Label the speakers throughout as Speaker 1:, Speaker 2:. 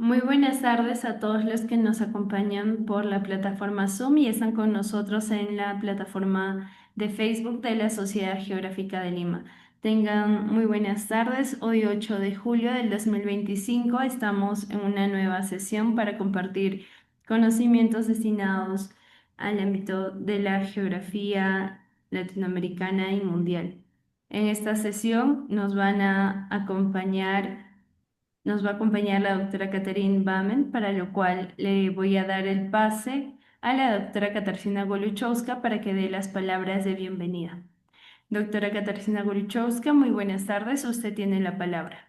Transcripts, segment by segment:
Speaker 1: Muy buenas tardes a todos los que nos acompañan por la plataforma Zoom y están con nosotros en la plataforma de Facebook de la Sociedad Geográfica de Lima. Tengan muy buenas tardes. Hoy 8 de julio del 2025 estamos en una nueva sesión para compartir conocimientos destinados al ámbito de la geografía latinoamericana y mundial. En esta sesión nos va a acompañar la doctora Catherine Bamen, para lo cual le voy a dar el pase a la doctora Katarzyna Goluchowska para que dé las palabras de bienvenida. Doctora Katarzyna Goluchowska, muy buenas tardes, usted tiene la palabra.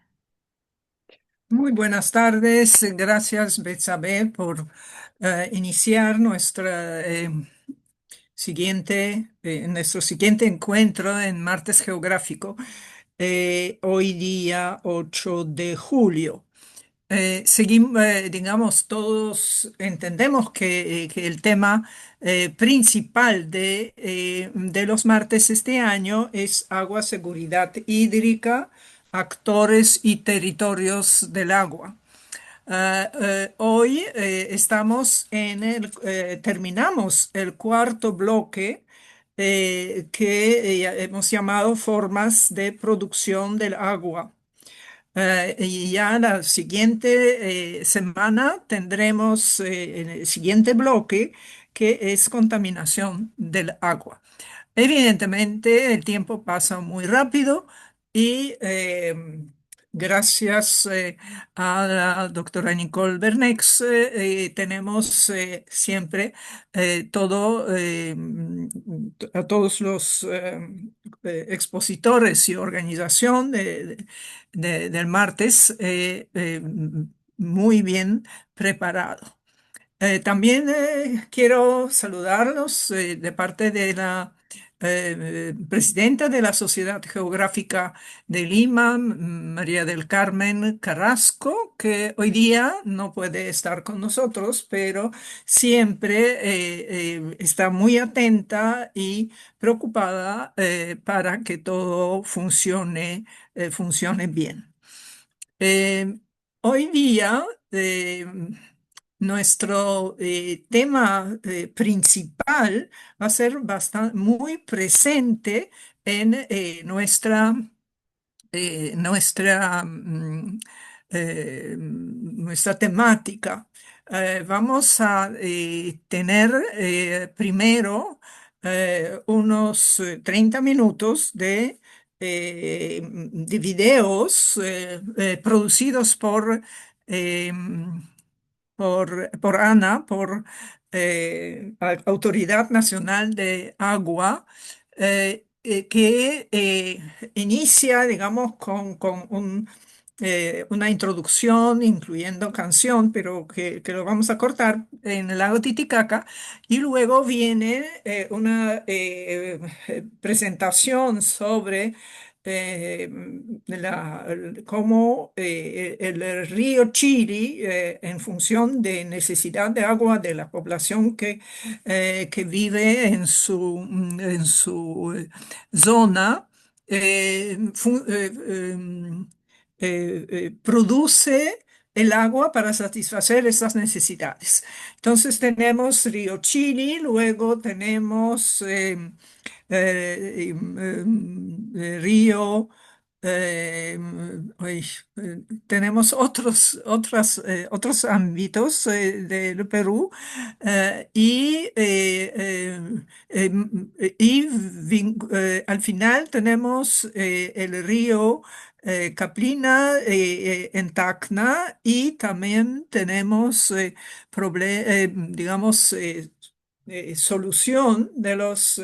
Speaker 2: Muy buenas tardes, gracias Betsabe por iniciar nuestro siguiente encuentro en Martes Geográfico, hoy día 8 de julio. Seguimos, digamos, todos entendemos que el tema principal de los martes este año es agua, seguridad hídrica, actores y territorios del agua. Hoy terminamos el cuarto bloque que hemos llamado formas de producción del agua. Y ya la siguiente semana tendremos en el siguiente bloque que es contaminación del agua. Evidentemente, el tiempo pasa muy rápido y gracias a la doctora Nicole Bernex tenemos siempre a todos los expositores y organización del martes muy bien preparado. También quiero saludarlos de parte de la presidenta de la Sociedad Geográfica de Lima, María del Carmen Carrasco, que hoy día no puede estar con nosotros, pero siempre está muy atenta y preocupada para que todo funcione bien. Eh, Hoy día, nuestro tema principal va a ser muy presente en nuestra temática. Vamos a tener primero unos 30 minutos de videos producidos eh, por ANA, por Autoridad Nacional de Agua, que inicia, digamos, con una introducción, incluyendo canción, pero que lo vamos a cortar en el lago Titicaca, y luego viene una presentación sobre cómo el río Chiri, en función de necesidad de agua de la población que vive en su zona, produce el agua para satisfacer esas necesidades. Entonces tenemos río Chiri, luego tenemos río, eh, uy, tenemos otros ámbitos del Perú al final tenemos el río Caprina en Tacna, y también tenemos digamos, solución de los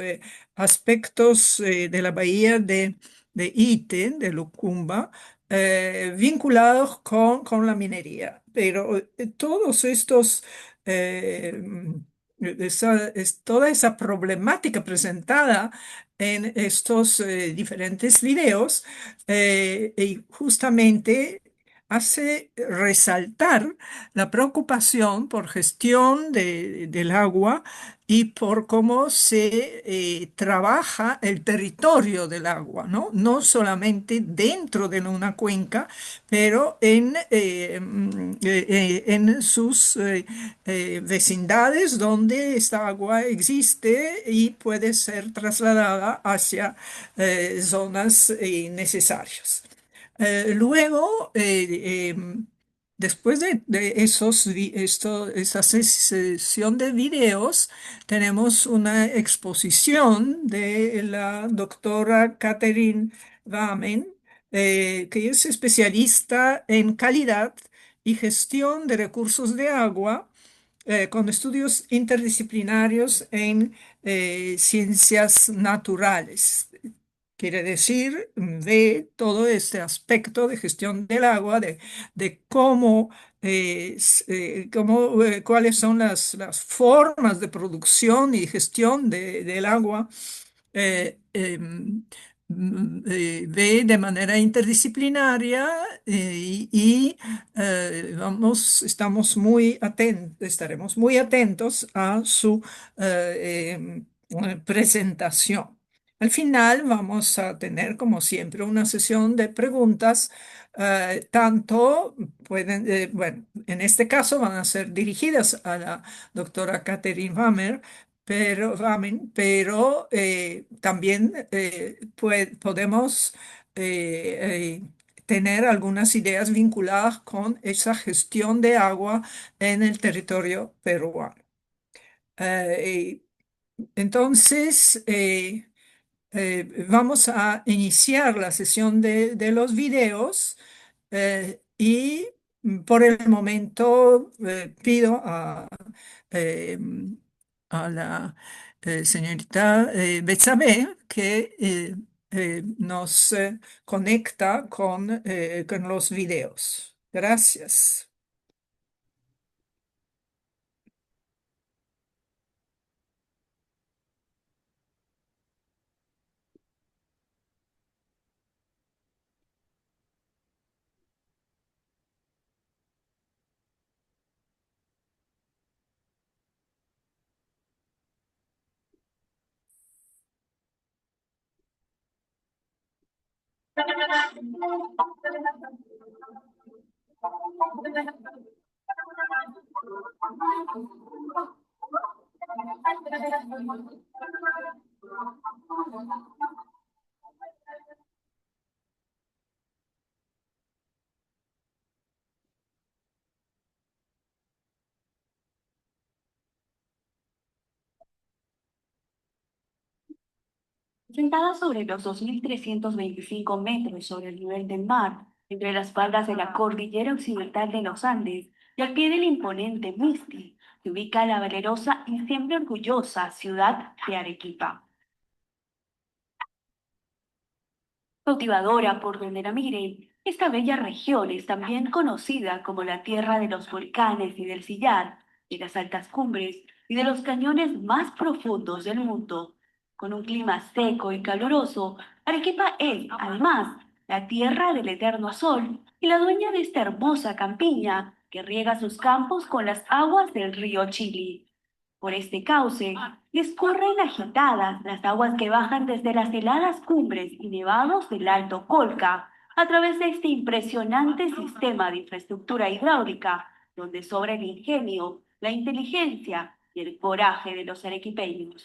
Speaker 2: aspectos de la bahía de Ite, de Lucumba, vinculados con la minería. Pero todos estos, eh, toda esa problemática presentada en estos diferentes videos, y justamente hace resaltar la preocupación por gestión del agua y por cómo se trabaja el territorio del agua, ¿no? No solamente dentro de una cuenca, pero en sus vecindades donde esta agua existe y puede ser trasladada hacia zonas necesarias. Luego, después de esa sesión de videos, tenemos una exposición de la doctora Catherine Vamen, que es especialista en calidad y gestión de recursos de agua, con estudios interdisciplinarios en ciencias naturales. Quiere decir, ve todo este aspecto de gestión del agua, de cómo, cuáles son las formas de producción y gestión del agua. Ve de manera interdisciplinaria estaremos muy atentos a su presentación. Al final vamos a tener, como siempre, una sesión de preguntas. Tanto pueden, bueno, en este caso van a ser dirigidas a la doctora Catherine pero también podemos tener algunas ideas vinculadas con esa gestión de agua en el territorio peruano. Eh, entonces, vamos a iniciar la sesión de los videos y por el momento pido eh, a la señorita Betsabe que nos conecta con los videos. Gracias.
Speaker 3: Sentada sobre los 2.325 metros sobre el nivel del mar, entre las faldas de la cordillera occidental de los Andes y al pie del imponente Misti, se ubica la valerosa y siempre orgullosa ciudad de Arequipa. Cautivadora por donde la mire, esta bella región es también conocida como la tierra de los volcanes y del sillar, de las altas cumbres y de los cañones más profundos del mundo. Con un clima seco y caluroso, Arequipa es, además, la tierra del eterno sol y la dueña de esta hermosa campiña que riega sus campos con las aguas del río Chili. Por este cauce discurren agitadas las aguas que bajan desde las heladas cumbres y nevados del Alto Colca a través de este impresionante sistema de infraestructura hidráulica, donde sobra el ingenio, la inteligencia y el coraje de los arequipeños.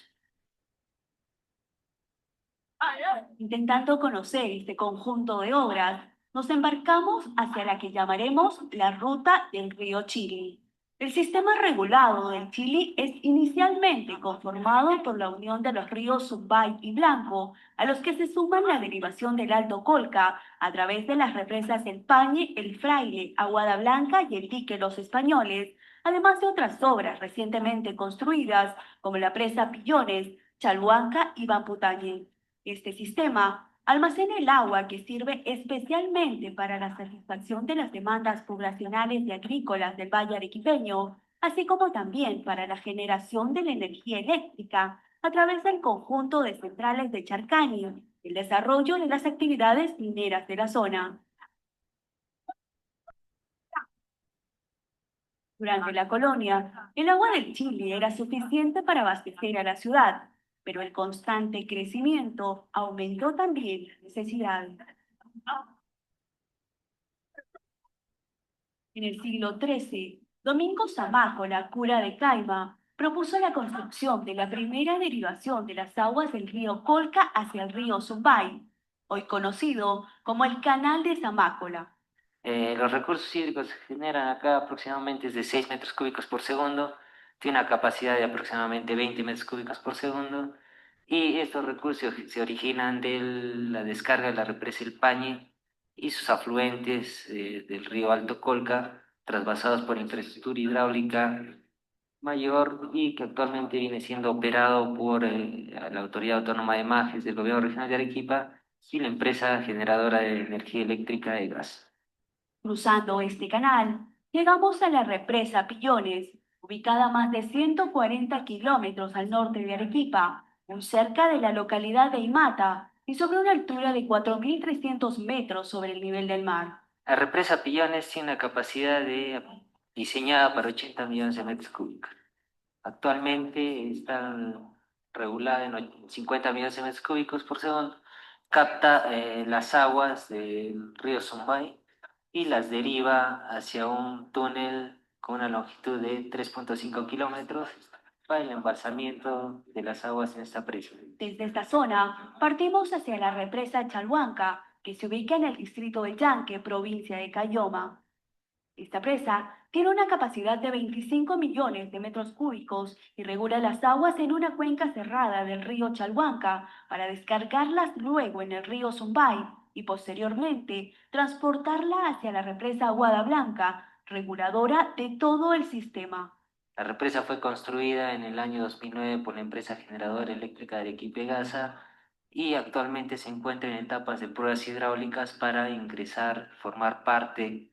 Speaker 3: Intentando conocer este conjunto de obras, nos embarcamos hacia la que llamaremos la Ruta del Río Chili. El sistema regulado del Chili es inicialmente conformado por la unión de los ríos Sumbay y Blanco, a los que se suman la derivación del Alto Colca a través de las represas El Pañe, El Fraile, Aguada Blanca y el dique Los Españoles, además de otras obras recientemente construidas como la presa Pillones, Chalhuanca y Bamputañe. Este sistema almacena el agua que sirve especialmente para la satisfacción de las demandas poblacionales y agrícolas del Valle Arequipeño, así como también para la generación de la energía eléctrica a través del conjunto de centrales de Charcani, el desarrollo de las actividades mineras de la zona. Durante la colonia, el agua del Chili era suficiente para abastecer a la ciudad, pero el constante crecimiento aumentó también la necesidad. En el siglo XIII, Domingo Zamácola, cura de Caima, propuso la construcción de la primera derivación de las aguas del río Colca hacia el río Zumbay, hoy conocido como el Canal de Zamácola.
Speaker 4: Los recursos hídricos que se generan acá aproximadamente es de 6 metros cúbicos por segundo, tiene una capacidad de aproximadamente 20 metros cúbicos por segundo, y estos recursos se originan de la descarga de la represa El Pañe y sus afluentes del río Alto Colca, trasvasados por infraestructura hidráulica mayor y que actualmente viene siendo operado por la Autoridad Autónoma de Majes del Gobierno Regional de Arequipa y la empresa generadora de energía eléctrica de gas.
Speaker 3: Cruzando este canal, llegamos a la represa Pillones, ubicada a más de 140 kilómetros al norte de Arequipa, muy cerca de la localidad de Imata y sobre una altura de 4.300 metros sobre el nivel del mar.
Speaker 4: La represa Pillones tiene una capacidad diseñada para 80 millones de metros cúbicos. Actualmente está regulada en 50 millones de metros cúbicos por segundo. Capta las aguas del río Zumbay y las deriva hacia un túnel con una longitud de 3,5 kilómetros para el embalsamiento de las aguas en esta presa.
Speaker 3: Desde esta zona partimos hacia la represa Chalhuanca, que se ubica en el distrito de Yanque, provincia de Cayoma. Esta presa tiene una capacidad de 25 millones de metros cúbicos y regula las aguas en una cuenca cerrada del río Chalhuanca para descargarlas luego en el río Zumbay y posteriormente transportarla hacia la represa Aguada Blanca, reguladora de todo el sistema.
Speaker 4: La represa fue construida en el año 2009 por la empresa generadora eléctrica de Arequipa y Gasa y actualmente se encuentra en etapas de pruebas hidráulicas para ingresar, formar parte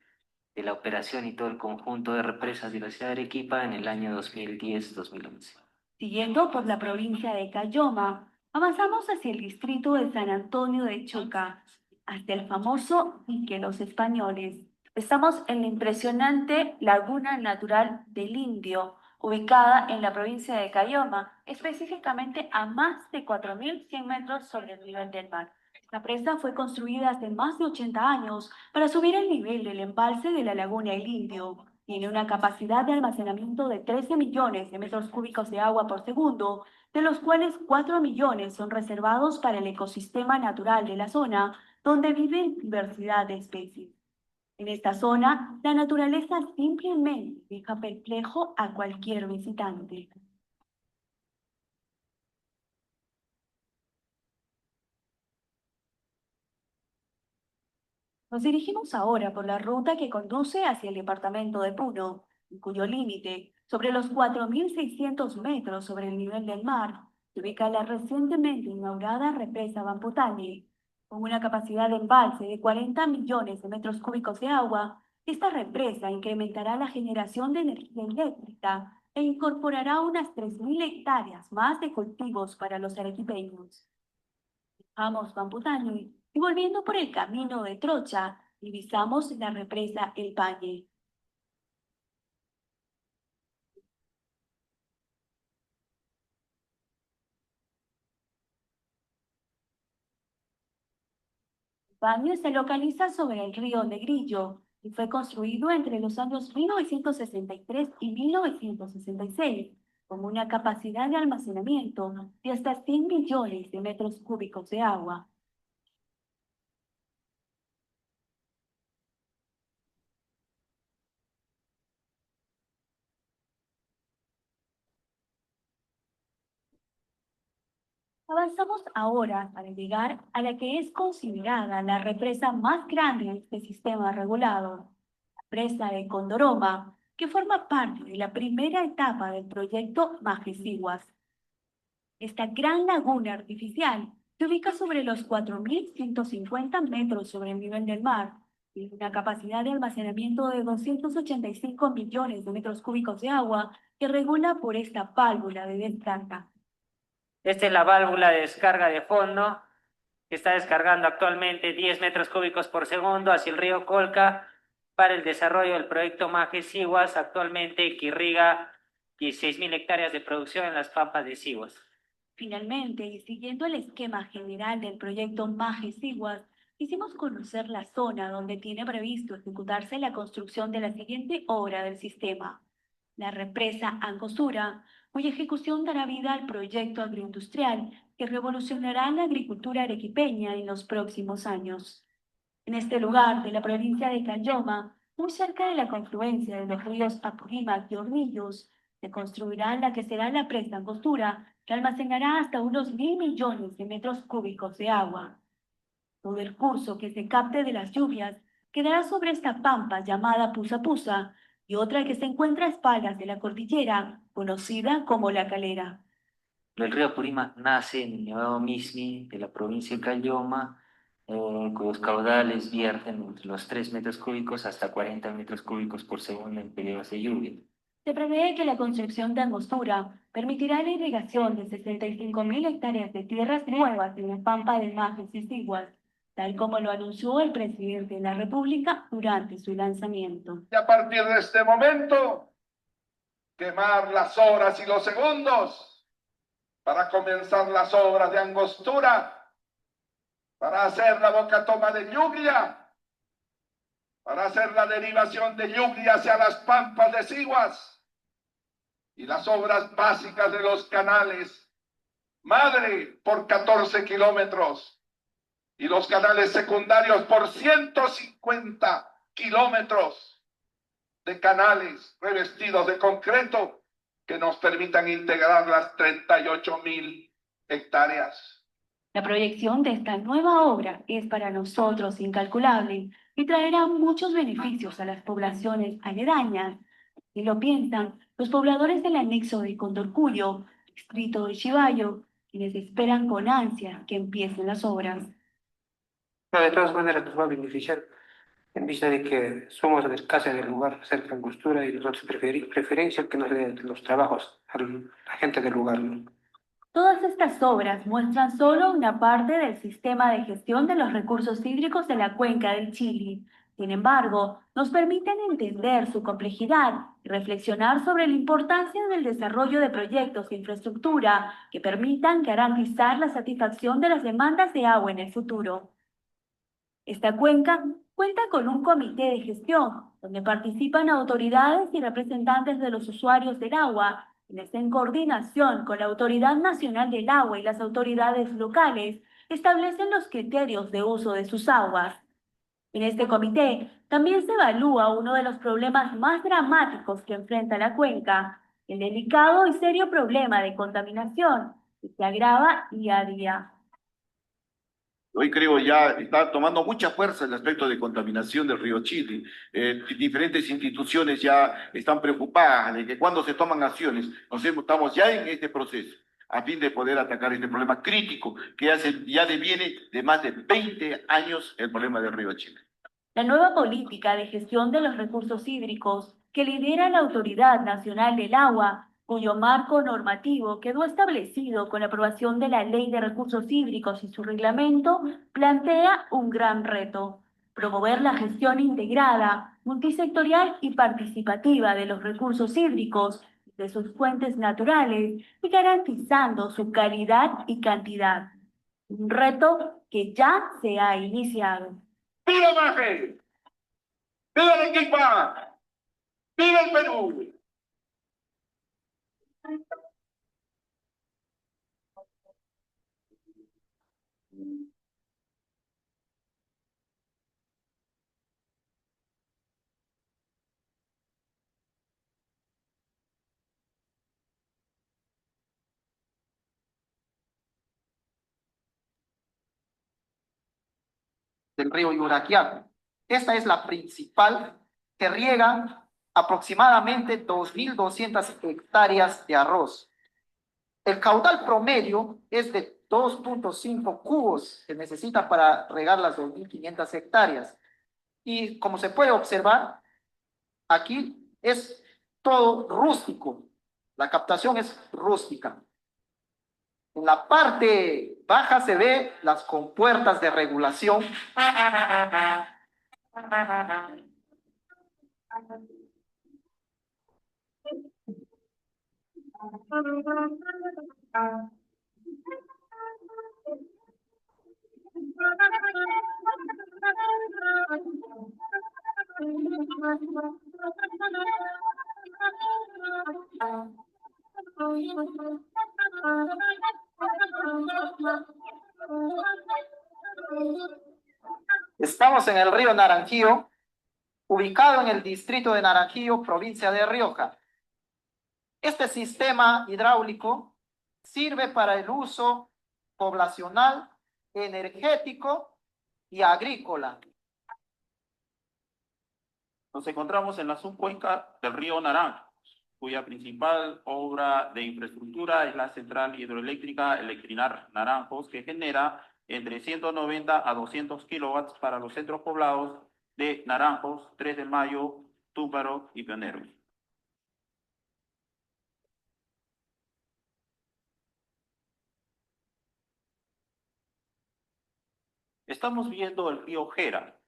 Speaker 4: de la operación y todo el conjunto de represas de la ciudad de Arequipa en el año 2010-2011.
Speaker 3: Siguiendo por la provincia de Cayoma, avanzamos hacia el distrito de San Antonio de Chuca, hasta el famoso Dique Los Españoles. Estamos en la impresionante Laguna Natural del Indio, ubicada en la provincia de Cayoma, específicamente a más de 4.100 metros sobre el nivel del mar. La presa fue construida hace más de 80 años para subir el nivel del embalse de la Laguna El Indio. Tiene una capacidad de almacenamiento de 13 millones de metros cúbicos de agua por segundo, de los cuales 4 millones son reservados para el ecosistema natural de la zona, donde viven diversidad de especies. En esta zona, la naturaleza simplemente deja perplejo a cualquier visitante. Nos dirigimos ahora por la ruta que conduce hacia el departamento de Puno, en cuyo límite, sobre los 4.600 metros sobre el nivel del mar, se ubica la recientemente inaugurada represa Bamputani. Con una capacidad de embalse de 40 millones de metros cúbicos de agua, esta represa incrementará la generación de energía eléctrica e incorporará unas 3.000 hectáreas más de cultivos para los arequipeños. Dejamos Pamputani y volviendo por el camino de Trocha, divisamos la represa El Pañe. El Pañe se localiza sobre el río Negrillo y fue construido entre los años 1963 y 1966, con una capacidad de almacenamiento de hasta 100 millones de metros cúbicos de agua. Avanzamos ahora para llegar a la que es considerada la represa más grande de este sistema regulado, la presa de Condoroma, que forma parte de la primera etapa del proyecto Majesiguas. Esta gran laguna artificial se ubica sobre los 4.150 metros sobre el nivel del mar, tiene una capacidad de almacenamiento de 285 millones de metros cúbicos de agua que regula por esta válvula de descarga.
Speaker 4: Esta es la válvula de descarga de fondo que está descargando actualmente 10 metros cúbicos por segundo hacia el río Colca para el desarrollo del proyecto Maje Siguas, actualmente que irriga 16.000 hectáreas de producción en las pampas de Siguas.
Speaker 3: Finalmente, y siguiendo el esquema general del proyecto Maje Siguas, quisimos conocer la zona donde tiene previsto ejecutarse la construcción de la siguiente obra del sistema, la represa Angostura, cuya ejecución dará vida al proyecto agroindustrial que revolucionará la agricultura arequipeña en los próximos años. En este lugar de la provincia de Cayoma, muy cerca de la confluencia de los ríos Apurímac y Hornillos, se construirá la que será la presa Angostura, que almacenará hasta unos 1.000 millones de metros cúbicos de agua. Todo el curso que se capte de las lluvias quedará sobre esta pampa llamada Pusa Pusa y otra que se encuentra a espaldas de la cordillera, conocida como La Calera.
Speaker 4: El río Apurímac nace en el Nevado Mismi de la provincia de Cayoma, cuyos caudales vierten entre los 3 metros cúbicos hasta 40 metros cúbicos por segundo en periodos de lluvia.
Speaker 3: Se prevé que la construcción de Angostura permitirá la irrigación de 65.000 hectáreas de tierras nuevas en la pampa del Majes y Siguas, tal como lo anunció el presidente de la República durante su lanzamiento.
Speaker 5: Y a partir de este momento, quemar las horas y los segundos para comenzar las obras de Angostura, para hacer la boca toma de lluvia, para hacer la derivación de lluvia hacia las pampas de Siguas y las obras básicas de los canales madre por 14 kilómetros y los canales secundarios por 150 kilómetros de canales revestidos de concreto que nos permitan integrar las 38.000 hectáreas.
Speaker 3: La proyección de esta nueva obra es para nosotros incalculable y traerá muchos beneficios a las poblaciones aledañas. Si lo piensan, los pobladores del anexo de Condorcuyo, distrito de Chivayo, quienes esperan con ansia que empiecen las obras.
Speaker 6: No, de todas maneras nos va a beneficiar en vista de que somos de casa del lugar cerca de Angostura y nosotros preferencia que nos den los trabajos a la gente del lugar, ¿no?
Speaker 3: Todas estas obras muestran solo una parte del sistema de gestión de los recursos hídricos de la cuenca del Chili. Sin embargo, nos permiten entender su complejidad y reflexionar sobre la importancia del desarrollo de proyectos de infraestructura que permitan garantizar la satisfacción de las demandas de agua en el futuro. Esta cuenca cuenta con un comité de gestión, donde participan autoridades y representantes de los usuarios del agua, quienes en coordinación con la Autoridad Nacional del Agua y las autoridades locales establecen los criterios de uso de sus aguas. En este comité también se evalúa uno de los problemas más dramáticos que enfrenta la cuenca, el delicado y serio problema de contaminación, que se agrava día a día.
Speaker 7: Hoy creo ya está tomando mucha fuerza el aspecto de contaminación del río Chili. Diferentes instituciones ya están preocupadas de que cuando se toman acciones, estamos ya en este proceso a fin de poder atacar este problema crítico que ya deviene de más de 20 años el problema del río Chili.
Speaker 3: La nueva política de gestión de los recursos hídricos que lidera la Autoridad Nacional del Agua, cuyo marco normativo quedó establecido con la aprobación de la Ley de Recursos Hídricos y su reglamento, plantea un gran reto: promover la gestión integrada, multisectorial y participativa de los recursos hídricos, de sus fuentes naturales y garantizando su calidad y cantidad. Un reto que ya se ha iniciado.
Speaker 5: ¡Viva Maje! ¡Viva Arequipa! ¡Viva el Perú!
Speaker 8: Del río Yuraquiaco. Esta es la principal que riega aproximadamente 2.200 hectáreas de arroz. El caudal promedio es de 2.5 cubos que necesita para regar las 2.500 hectáreas. Y como se puede observar, aquí es todo rústico. La captación es rústica. En la parte baja se ve las compuertas de regulación Estamos en el río Naranjillo, ubicado en el distrito de Naranjillo, provincia de Rioja. Este sistema hidráulico sirve para el uso poblacional, energético y agrícola.
Speaker 9: Nos encontramos en la subcuenca del río Naranjo, cuya principal obra de infraestructura es la central hidroeléctrica Electrinar Naranjos, que genera entre 190 a 200 kilowatts para los centros poblados de Naranjos, 3 de Mayo, Túmbaro y Pioneros. Estamos viendo el río Gera,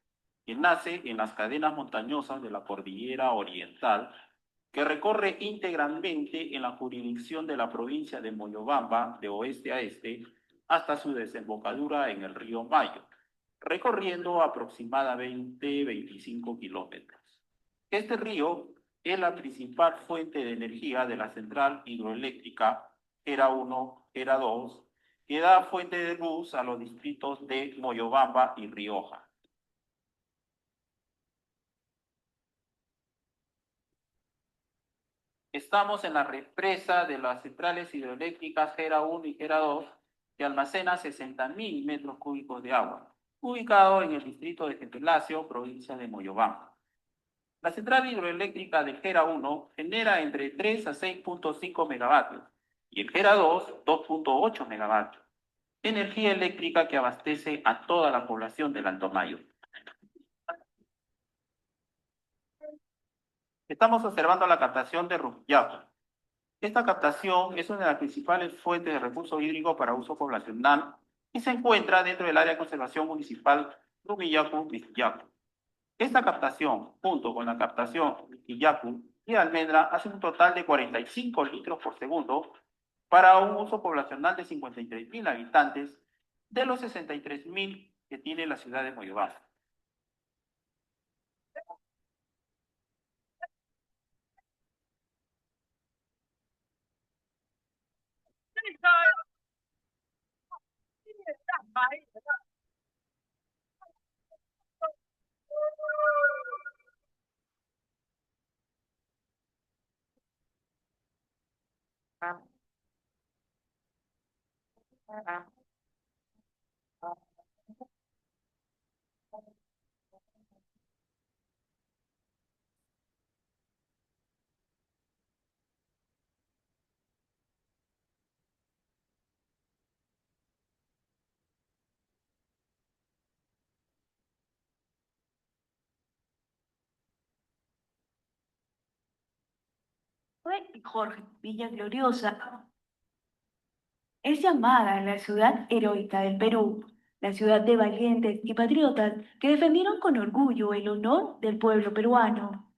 Speaker 9: que nace en las cadenas montañosas de la cordillera oriental, que recorre íntegramente en la jurisdicción de la provincia de Moyobamba, de oeste a este, hasta su desembocadura en el río Mayo, recorriendo aproximadamente 25 kilómetros. Este río es la principal fuente de energía de la central hidroeléctrica Gera 1, Gera 2, que da fuente de luz a los distritos de Moyobamba y Rioja. Estamos en la represa de las centrales hidroeléctricas Gera 1 y Gera 2, que almacena 60.000 metros cúbicos de agua, ubicado en el distrito de Gentelacio, provincia de Moyobamba. La central hidroeléctrica de Gera 1 genera entre 3 a 6.5 megavatios y el Gera 2, 2.8 megavatios. Energía eléctrica que abastece a toda la población del Alto Mayo. Estamos observando la captación de Rumillacu. Esta captación es una de las principales fuentes de recursos hídricos para uso poblacional y se encuentra dentro del área de conservación municipal Rumillacu-Vistillacu. Esta captación, junto con la captación Vistillacu y Almendra, hace un total de 45 litros por segundo para un uso poblacional de 53.000 habitantes de los 63.000 que tiene la ciudad de Moyobamba.
Speaker 3: Jorge Villa Gloriosa es llamada la ciudad heroica del Perú, la ciudad de valientes y patriotas que defendieron con orgullo el honor del pueblo peruano.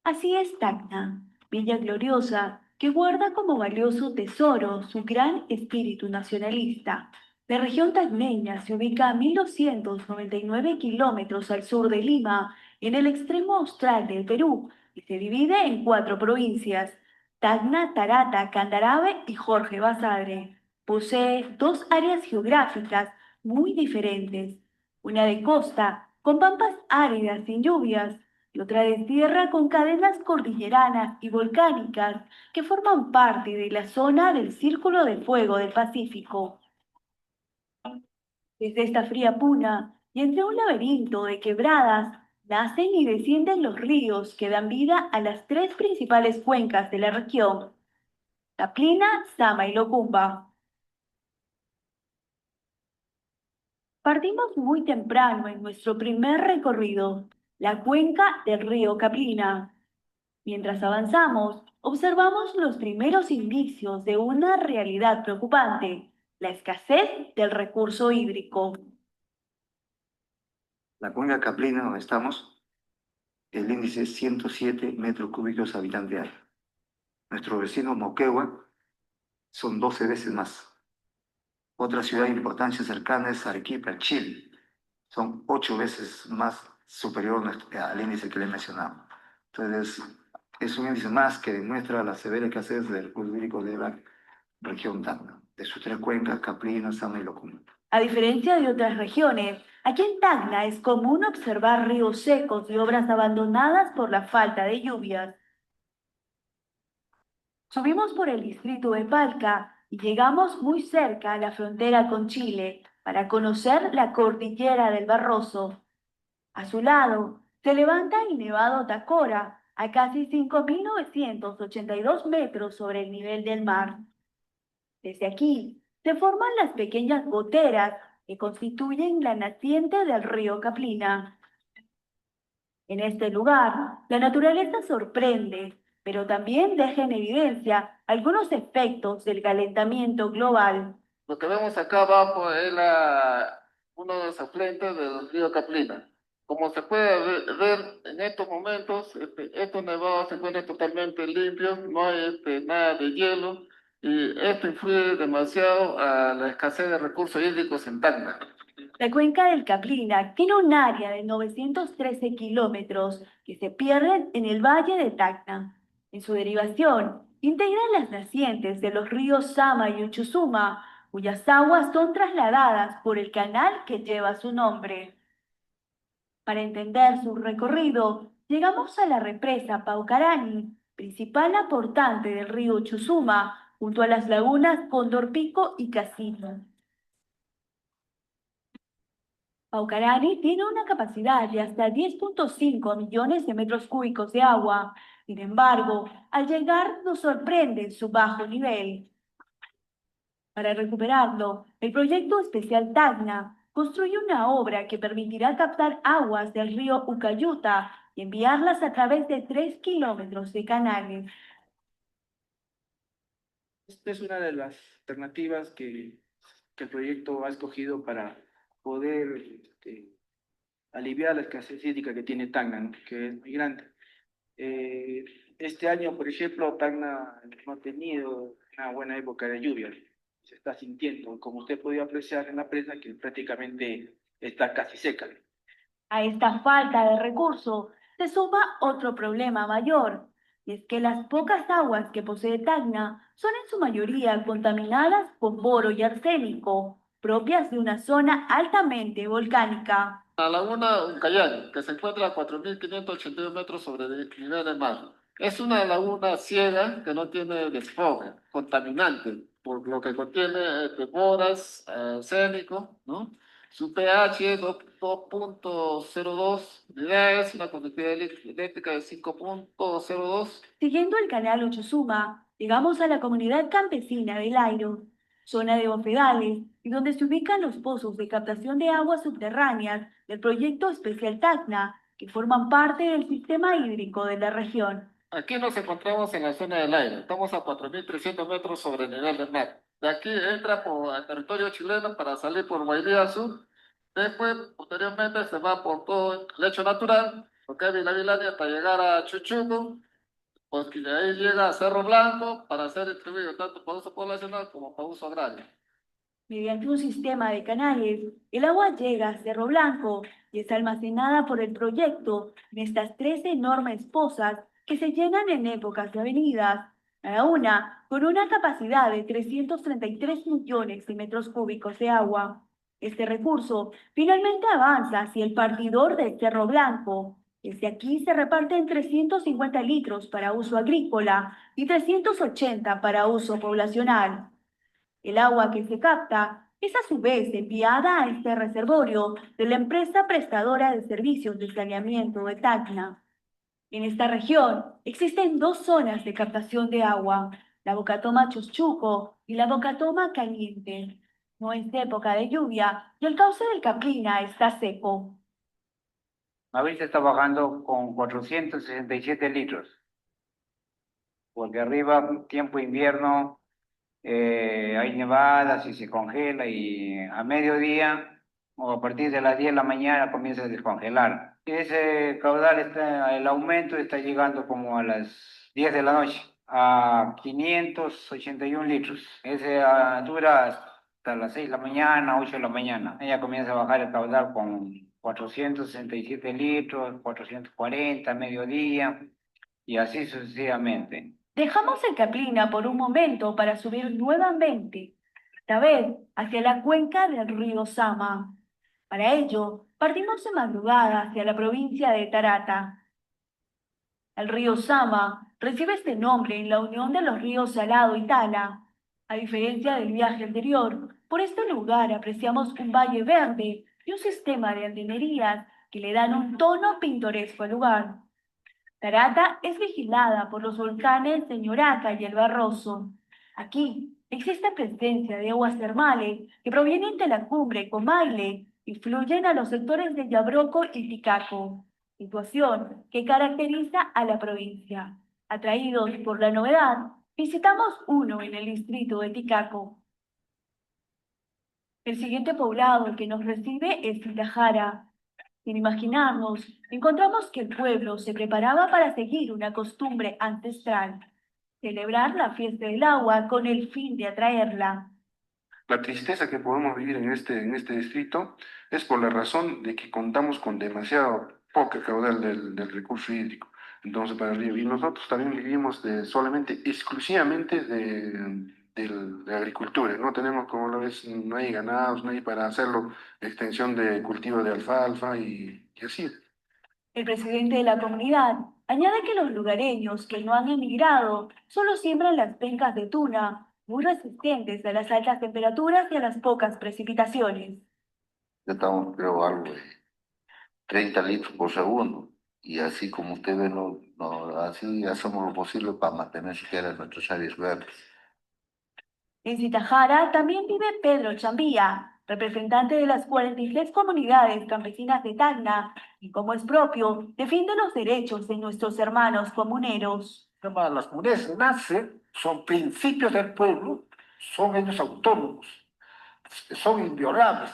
Speaker 3: Así es Tacna, Villa Gloriosa, que guarda como valioso tesoro su gran espíritu nacionalista. La región tacneña se ubica a 1.299 kilómetros al sur de Lima, en el extremo austral del Perú, y se divide en 4 provincias: Tacna, Tarata, Candarave y Jorge Basadre. Posee 2 áreas geográficas muy diferentes, una de costa, con pampas áridas sin lluvias, y otra de tierra con cadenas cordilleranas y volcánicas que forman parte de la zona del Círculo de Fuego del Pacífico. Desde esta fría puna y entre un laberinto de quebradas, nacen y descienden los ríos que dan vida a las 3 principales cuencas de la región: Caplina, Sama y Locumba. Partimos muy temprano en nuestro primer recorrido, la cuenca del río Caplina. Mientras avanzamos, observamos los primeros indicios de una realidad preocupante: la escasez del recurso hídrico.
Speaker 10: La cuenca Caplina, donde estamos, el índice es 107 metros cúbicos habitante año. Nuestro vecino Moquegua son 12 veces más. Otra ciudad de importancia cercana es Arequipa, Chile. Son 8 veces más superior al índice que le he mencionado. Entonces, es un índice más que demuestra la severa escasez del recurso hídrico de la región Tacna, de sus tres cuencas, Caprina, Sama y Locumán.
Speaker 3: A diferencia de otras regiones, aquí en Tacna es común observar ríos secos y obras abandonadas por la falta de lluvias. Subimos por el distrito de Palca y llegamos muy cerca a la frontera con Chile para conocer la cordillera del Barroso. A su lado se levanta el Nevado Tacora a casi 5.982 metros sobre el nivel del mar. Desde aquí se forman las pequeñas goteras que constituyen la naciente del río Caplina. En este lugar, la naturaleza sorprende, pero también deja en evidencia algunos efectos del calentamiento global.
Speaker 5: Lo que vemos acá abajo es uno de los afluentes del río Caplina. Como se puede ver en estos momentos, estos nevados se encuentran totalmente limpios, no hay nada de hielo, y esto influye demasiado a la escasez de recursos hídricos en Tacna.
Speaker 3: La cuenca del Caplina tiene un área de 913 kilómetros que se pierden en el valle de Tacna. En su derivación, integran las nacientes de los ríos Sama y Uchusuma, cuyas aguas son trasladadas por el canal que lleva su nombre. Para entender su recorrido, llegamos a la represa Paucarani, principal aportante del río Uchusuma, junto a las lagunas Cóndor Pico y Casino. Paucarani tiene una capacidad de hasta 10.5 millones de metros cúbicos de agua. Sin embargo, al llegar nos sorprende su bajo nivel. Para recuperarlo, el proyecto especial Tacna construye una obra que permitirá captar aguas del río Ucayuta y enviarlas a través de 3 kilómetros de canales.
Speaker 6: Esta es una de las alternativas que el proyecto ha escogido para poder aliviar la escasez hídrica que tiene Tacna, ¿no? Que es muy grande. Este año, por ejemplo, Tacna no ha tenido una buena época de lluvia. Se está sintiendo, como usted podía apreciar en la presa, que prácticamente está casi seca.
Speaker 3: A esta falta de recursos se suma otro problema mayor, y es que las pocas aguas que posee Tacna son en su mayoría contaminadas con boro y arsénico, propias de una zona altamente volcánica.
Speaker 5: La laguna Ucayali, que se encuentra a 4.582 metros sobre el nivel del mar. Es una laguna ciega que no tiene desfogue, contaminante, por lo que contiene boras, arsénico, ¿no? Su pH es 2.02 unidades, una conductividad eléctrica de 5.02.
Speaker 3: Siguiendo el canal Ochosuma, llegamos a la comunidad campesina del Airo, zona de bofedales y donde se ubican los pozos de captación de aguas subterráneas del proyecto especial Tacna, que forman parte del sistema hídrico de la región.
Speaker 5: Aquí nos encontramos en la zona del aire. Estamos a 4.300 metros sobre el nivel del mar. De aquí entra por el territorio chileno para salir por Guairía Sur. Después, posteriormente, se va por todo el lecho natural, porque hay Vilani hasta llegar a Chuchuco, porque de ahí llega a Cerro Blanco para ser distribuido tanto para uso poblacional como para uso agrario.
Speaker 3: Mediante un sistema de canales, el agua llega a Cerro Blanco y es almacenada por el proyecto en estas 13 enormes pozas que se llenan en épocas de avenidas, cada una con una capacidad de 333 millones de metros cúbicos de agua. Este recurso finalmente avanza hacia el partidor de Cerro Blanco. Desde aquí se reparten 350 litros para uso agrícola y 380 para uso poblacional. El agua que se capta es a su vez enviada a este reservorio de la empresa prestadora de servicios de saneamiento de Tacna. En esta región existen dos zonas de captación de agua, la Bocatoma Choschuco y la Bocatoma Caliente. No es época de lluvia y el cauce del Caplina está seco.
Speaker 11: Ahorita está bajando con 467 litros, porque arriba, tiempo invierno, hay nevadas y se congela y a mediodía o a partir de las 10 de la mañana comienza a descongelar. Ese caudal el aumento está llegando como a las 10 de la noche. a 581 litros. Ese dura hasta las 6 de la mañana, 8 de la mañana. Ella comienza a bajar el caudal con 467 litros, 440 a mediodía y así sucesivamente.
Speaker 3: Dejamos el Caplina por un momento para subir nuevamente, esta vez hacia la cuenca del río Sama. Para ello, partimos de madrugada hacia la provincia de Tarata. El río Sama recibe este nombre en la unión de los ríos Salado y Tala. A diferencia del viaje anterior, por este lugar apreciamos un valle verde y un sistema de aldeanerías que le dan un tono pintoresco al lugar. Tarata es vigilada por los volcanes de Ñoraca y el Barroso. Aquí existe presencia de aguas termales que provienen de la cumbre Comaile y fluyen a los sectores de Yabroco y Ticaco, situación que caracteriza a la provincia. Atraídos por la novedad, visitamos uno en el distrito de Ticaco. El siguiente poblado que nos recibe es Itajara. Sin imaginarnos, encontramos que el pueblo se preparaba para seguir una costumbre ancestral, celebrar la fiesta del agua con el fin de atraerla.
Speaker 12: La tristeza que podemos vivir en este distrito es por la razón de que contamos con demasiado poca caudal del recurso hídrico. Entonces, para el río, y nosotros también vivimos exclusivamente de la agricultura. No tenemos, como lo ves, no hay ganados, no hay para hacerlo extensión de cultivo de alfalfa y así.
Speaker 3: El presidente de la comunidad añade que los lugareños que no han emigrado solo siembran las pencas de tuna, muy resistentes a las altas temperaturas y a las pocas precipitaciones.
Speaker 13: Ya estamos, creo, algo de 30 litros por segundo. Y así como usted ve, así hacemos lo posible para mantener siquiera nuestras áreas verdes.
Speaker 3: En Zitajara también vive Pedro Chambía, representante de las 43 comunidades campesinas de Tacna, y como es propio, defiende los derechos de nuestros hermanos comuneros.
Speaker 14: Las comunidades nacen, son principios del pueblo, son ellos autónomos, son inviolables.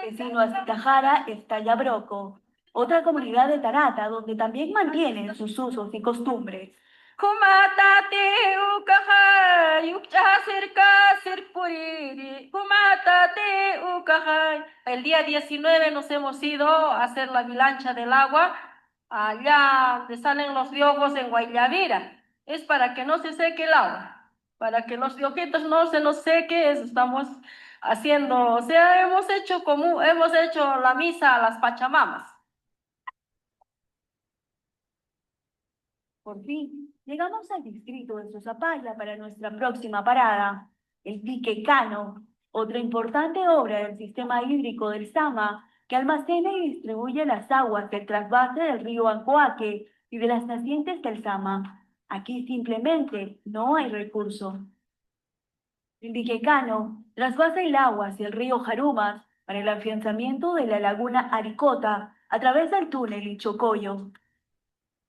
Speaker 3: Vecino a Zitajara está Yabroco, otra comunidad de Tarata donde también mantienen sus usos y costumbres.
Speaker 15: El día 19 nos hemos ido a hacer la bilancha del agua allá donde salen los riogos en Guaylavira. Es para que no se seque el agua, para que los riojitos no se nos seque, eso estamos haciendo. O sea, hemos hecho la misa a las Pachamamas.
Speaker 3: Por fin, llegamos al distrito de Sosapaya para nuestra próxima parada, el Dique Cano, otra importante obra del sistema hídrico del Sama que almacena y distribuye las aguas del trasvase del río Ancoaque y de las nacientes del Sama. Aquí simplemente no hay recurso. El Dique Cano trasvasa el agua hacia el río Jarumas para el afianzamiento de la laguna Aricota a través del túnel Ichocoyo.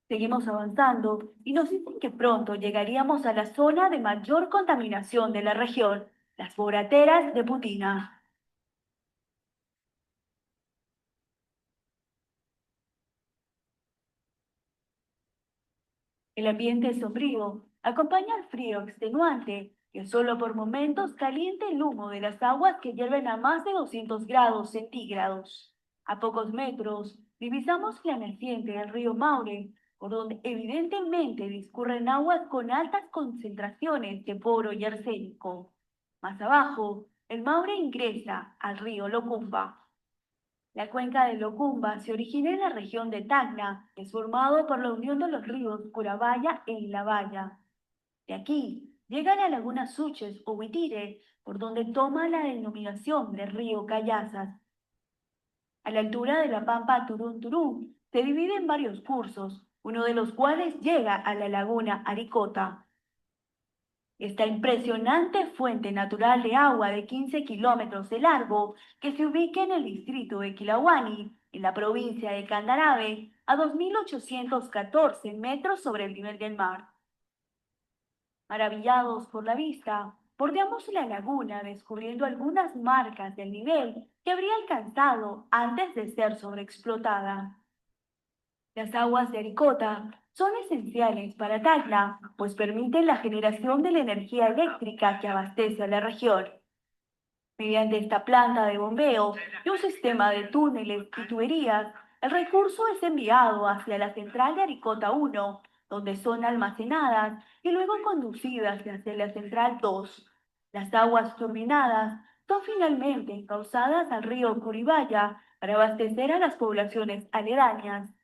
Speaker 3: Seguimos avanzando y nos dicen que pronto llegaríamos a la zona de mayor contaminación de la región, las borateras de Putina. El ambiente es sombrío, acompaña al frío extenuante, que solo por momentos calienta el humo de las aguas que hierven a más de 200 grados centígrados. A pocos metros, divisamos la naciente del río Maure, por donde evidentemente discurren aguas con altas concentraciones de boro y arsénico. Más abajo, el Maure ingresa al río Locumba. La cuenca del Locumba se origina en la región de Tacna, es formado por la unión de los ríos Curabaya e Ilabaya. De aquí llega a la laguna Suches o Huitire, por donde toma la denominación de río Cayazas. A la altura de la pampa Turún Turún, se divide en varios cursos, uno de los cuales llega a la laguna Aricota. Esta impresionante fuente natural de agua de 15 kilómetros de largo, que se ubica en el distrito de Quilahuani, en la provincia de Candarave, a 2.814 metros sobre el nivel del mar. Maravillados por la vista, bordeamos la laguna descubriendo algunas marcas del nivel que habría alcanzado antes de ser sobreexplotada. Las aguas de Aricota son esenciales para Tacna, pues permiten la generación de la energía eléctrica que abastece a la región. Mediante esta planta de bombeo y un sistema de túneles y tuberías, el recurso es enviado hacia la central de Aricota 1, donde son almacenadas y luego conducidas hacia la central 2. Las aguas turbinadas son finalmente encauzadas al río Curibaya para abastecer a las poblaciones aledañas.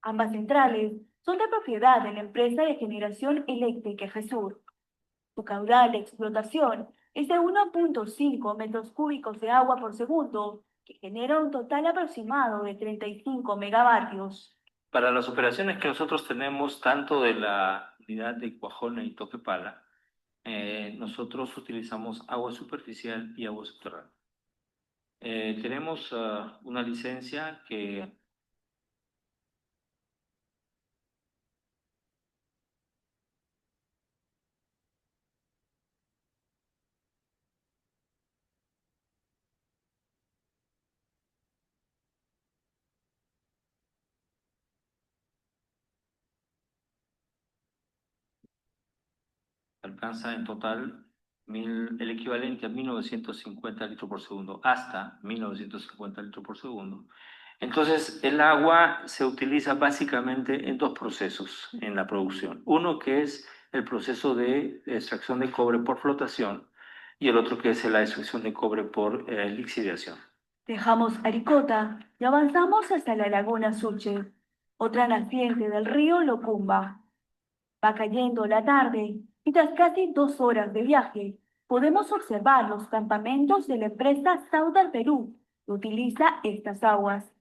Speaker 3: Ambas centrales son de propiedad de la empresa de generación eléctrica GESUR. Su caudal de explotación es de 1,5 metros cúbicos de agua por segundo, que genera un total aproximado de 35 megavatios.
Speaker 16: Para las operaciones que nosotros tenemos, tanto de la unidad de Cuajone y Toquepala, nosotros utilizamos agua superficial y agua subterránea. Tenemos una licencia que alcanza en total el equivalente a 1950 litros por segundo, hasta 1950 litros por segundo. Entonces, el agua se utiliza básicamente en dos procesos en la producción. Uno que es el proceso de extracción de cobre por flotación y el otro que es la extracción de cobre por lixiviación.
Speaker 3: Dejamos Aricota y avanzamos hasta la laguna Suche, otra naciente del río Locumba. Va cayendo la tarde y tras casi 2 horas de viaje, podemos observar los campamentos de la empresa Southern Perú, que utiliza estas aguas.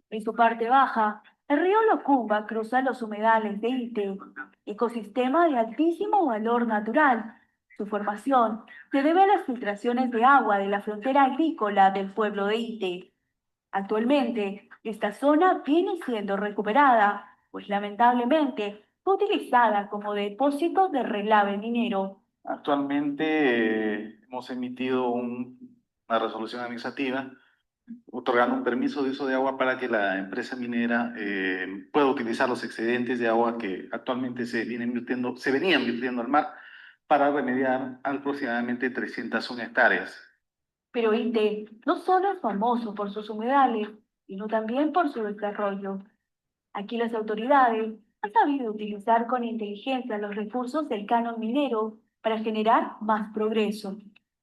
Speaker 3: En su parte baja, el río Locumba cruza los humedales de Ite, ecosistema de altísimo valor natural. Su formación se debe a las filtraciones de agua de la frontera agrícola del pueblo de Ite. Actualmente, esta zona viene siendo recuperada, pues lamentablemente fue utilizada como depósito de relave minero.
Speaker 9: Actualmente hemos emitido una resolución administrativa otorgando un permiso de uso de agua para que la empresa minera pueda utilizar los excedentes de agua que actualmente se venían virtiendo al mar para remediar aproximadamente 301 hectáreas.
Speaker 3: Pero Ite no solo es famoso por sus humedales, sino también por su desarrollo. Aquí las autoridades han sabido utilizar con inteligencia los recursos del canon minero para generar más progreso.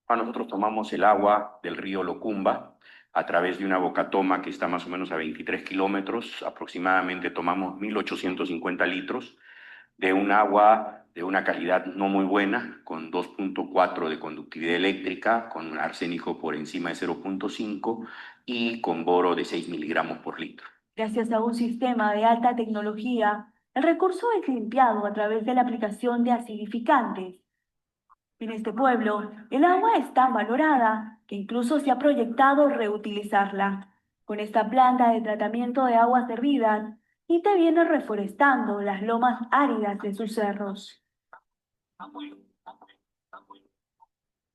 Speaker 17: Nosotros tomamos el agua del río Locumba a través de una bocatoma que está más o menos a 23 kilómetros. Aproximadamente tomamos 1.850 litros de un agua de una calidad no muy buena, con 2,4 de conductividad eléctrica, con un arsénico por encima de 0,5 y con boro de 6 miligramos por litro.
Speaker 3: Gracias a un sistema de alta tecnología, el recurso es limpiado a través de la aplicación de acidificantes. En este pueblo, el agua es tan valorada que incluso se ha proyectado reutilizarla. Con esta planta de tratamiento de aguas hervidas, Ite viene reforestando las lomas áridas de sus cerros.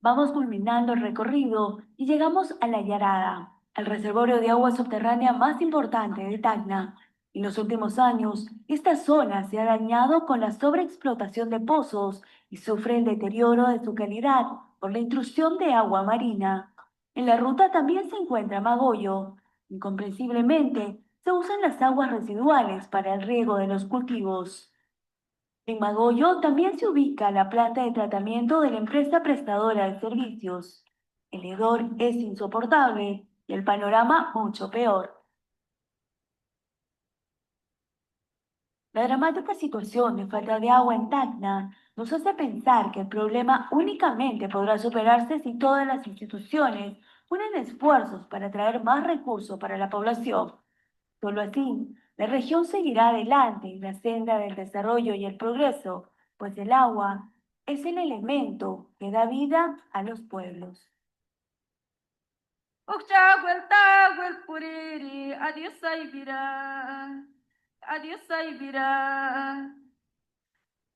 Speaker 3: Vamos culminando el recorrido y llegamos a La Yarada, el reservorio de agua subterránea más importante de Tacna. En los últimos años, esta zona se ha dañado con la sobreexplotación de pozos y sufre el deterioro de su calidad por la intrusión de agua marina. En la ruta también se encuentra Magoyo. Incomprensiblemente, se usan las aguas residuales para el riego de los cultivos. En Magoyo también se ubica la planta de tratamiento de la empresa prestadora de servicios. El hedor es insoportable y el panorama mucho peor. La dramática situación de falta de agua en Tacna nos hace pensar que el problema únicamente podrá superarse si todas las instituciones unen esfuerzos para traer más recursos para la población. Solo así, la región seguirá adelante en la senda del desarrollo y el progreso, pues el agua es el elemento que da vida a los pueblos.
Speaker 15: Adiós, Aibira. Adiós, Aibira.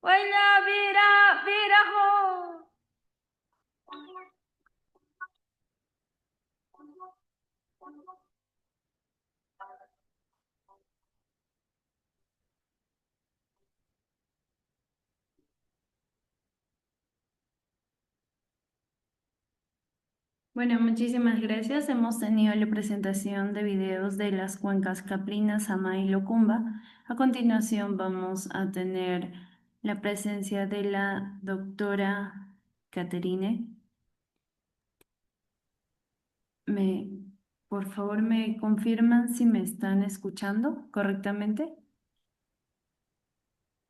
Speaker 15: Huella, vira, virajo.
Speaker 1: Bueno, muchísimas gracias. Hemos tenido la presentación de videos de las cuencas Caprina, Sama y Locumba. A continuación vamos a tener la presencia de la doctora Caterine. Me, por favor, ¿me confirman si me están escuchando correctamente?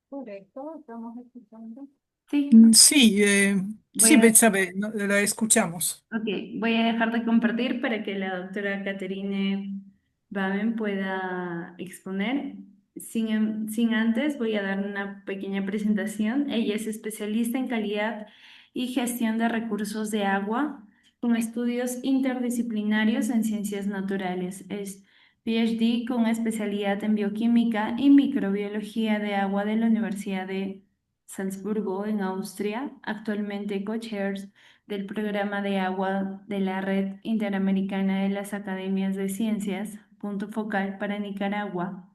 Speaker 18: Correcto, estamos escuchando.
Speaker 1: Sí.
Speaker 2: Sí,
Speaker 1: Voy
Speaker 2: sí,
Speaker 1: a,
Speaker 2: Betsabe, la escuchamos.
Speaker 1: ok, voy a dejar de compartir para que la doctora Caterine Baben pueda exponer. Sin antes, voy a dar una pequeña presentación. Ella es especialista en calidad y gestión de recursos de agua con estudios interdisciplinarios en ciencias naturales. Es PhD con especialidad en bioquímica y microbiología de agua de la Universidad de Salzburgo, en Austria. Actualmente co-chairs del programa de agua de la Red Interamericana de las Academias de Ciencias, punto focal para Nicaragua.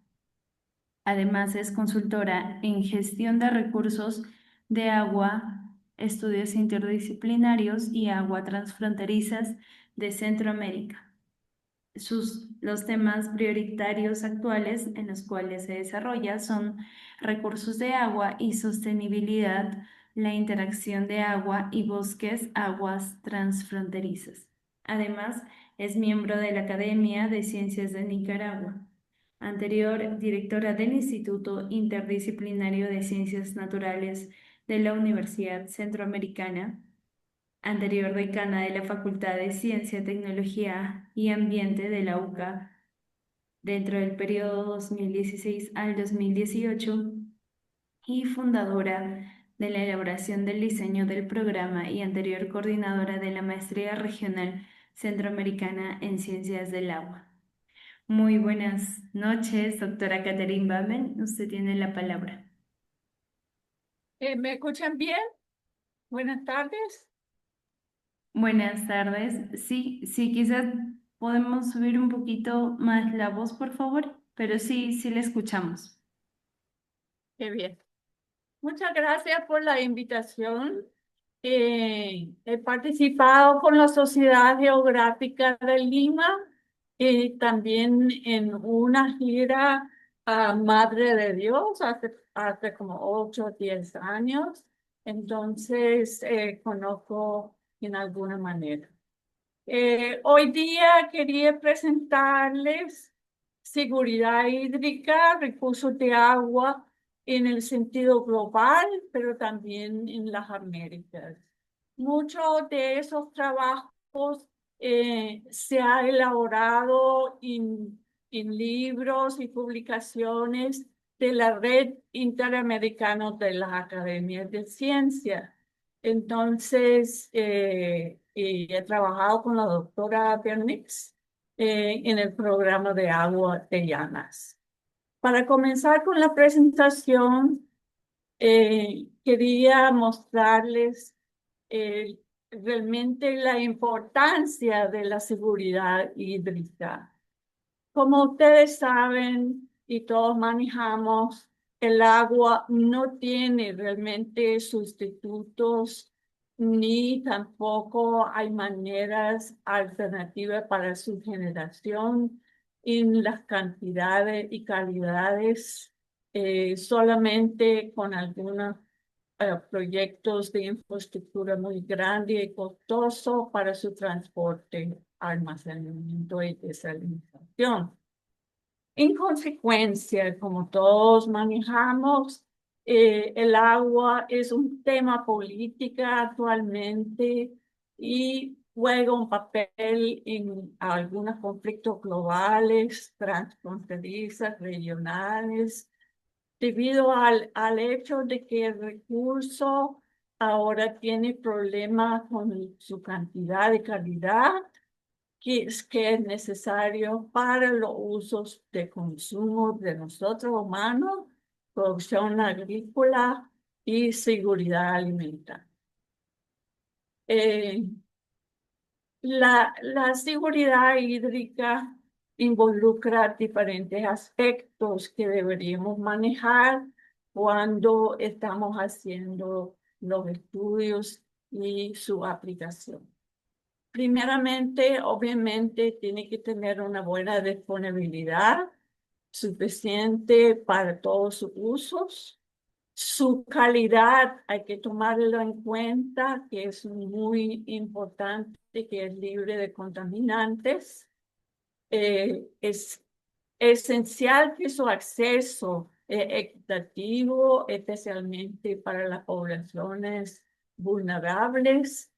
Speaker 1: Además, es consultora en gestión de recursos de agua, estudios interdisciplinarios y agua transfronterizas de Centroamérica. Los temas prioritarios actuales en los cuales se desarrolla son recursos de agua y sostenibilidad, la interacción de agua y bosques, aguas transfronterizas. Además, es miembro de la Academia de Ciencias de Nicaragua. Anterior directora del Instituto Interdisciplinario de Ciencias Naturales de la Universidad Centroamericana. Anterior decana de la Facultad de Ciencia, Tecnología y Ambiente de la UCA dentro del periodo 2016 al 2018 y fundadora de la elaboración del diseño del programa y anterior coordinadora de la Maestría Regional Centroamericana en Ciencias del Agua. Muy buenas noches, doctora Catherine Bamen. Usted tiene la palabra.
Speaker 18: ¿Me escuchan bien? Buenas tardes.
Speaker 1: Buenas tardes. Sí, sí, quizás podemos subir un poquito más la voz, por favor, pero sí, sí le escuchamos.
Speaker 18: Qué bien. Muchas gracias por la invitación. He participado con la Sociedad Geográfica de Lima y también en una gira a Madre de Dios hace como 8 o 10 años. Entonces, conozco en alguna manera. Hoy día quería presentarles seguridad hídrica, recursos de agua en el sentido global, pero también en las Américas. Muchos de esos trabajos se ha elaborado en libros y publicaciones de la Red Interamericana de las Academias de Ciencia. Entonces, y he trabajado con la doctora Bernix en el programa de agua de Llanas. Para comenzar con la presentación, quería mostrarles realmente la importancia de la seguridad hídrica. Como ustedes saben y todos manejamos, el agua no tiene realmente sustitutos ni tampoco hay maneras alternativas para su generación en las cantidades y calidades, solamente con algunos proyectos de infraestructura muy grandes y costosos para su transporte, almacenamiento y desalinización. En consecuencia, como todos manejamos, el agua es un tema político actualmente y juega un papel en algunos conflictos globales, transfronterizos, regionales, debido al hecho de que el recurso ahora tiene problemas con su cantidad y calidad, que es necesario para los usos de consumo de nosotros humanos, producción agrícola y seguridad alimentaria. La seguridad hídrica involucra diferentes aspectos que deberíamos manejar cuando estamos haciendo los estudios y su aplicación. Primeramente, obviamente, tiene que tener una buena disponibilidad suficiente para todos sus usos. Su calidad hay que tomarlo en cuenta, que es muy importante, que es libre de contaminantes. Es esencial que su acceso es equitativo, especialmente para las poblaciones vulnerables.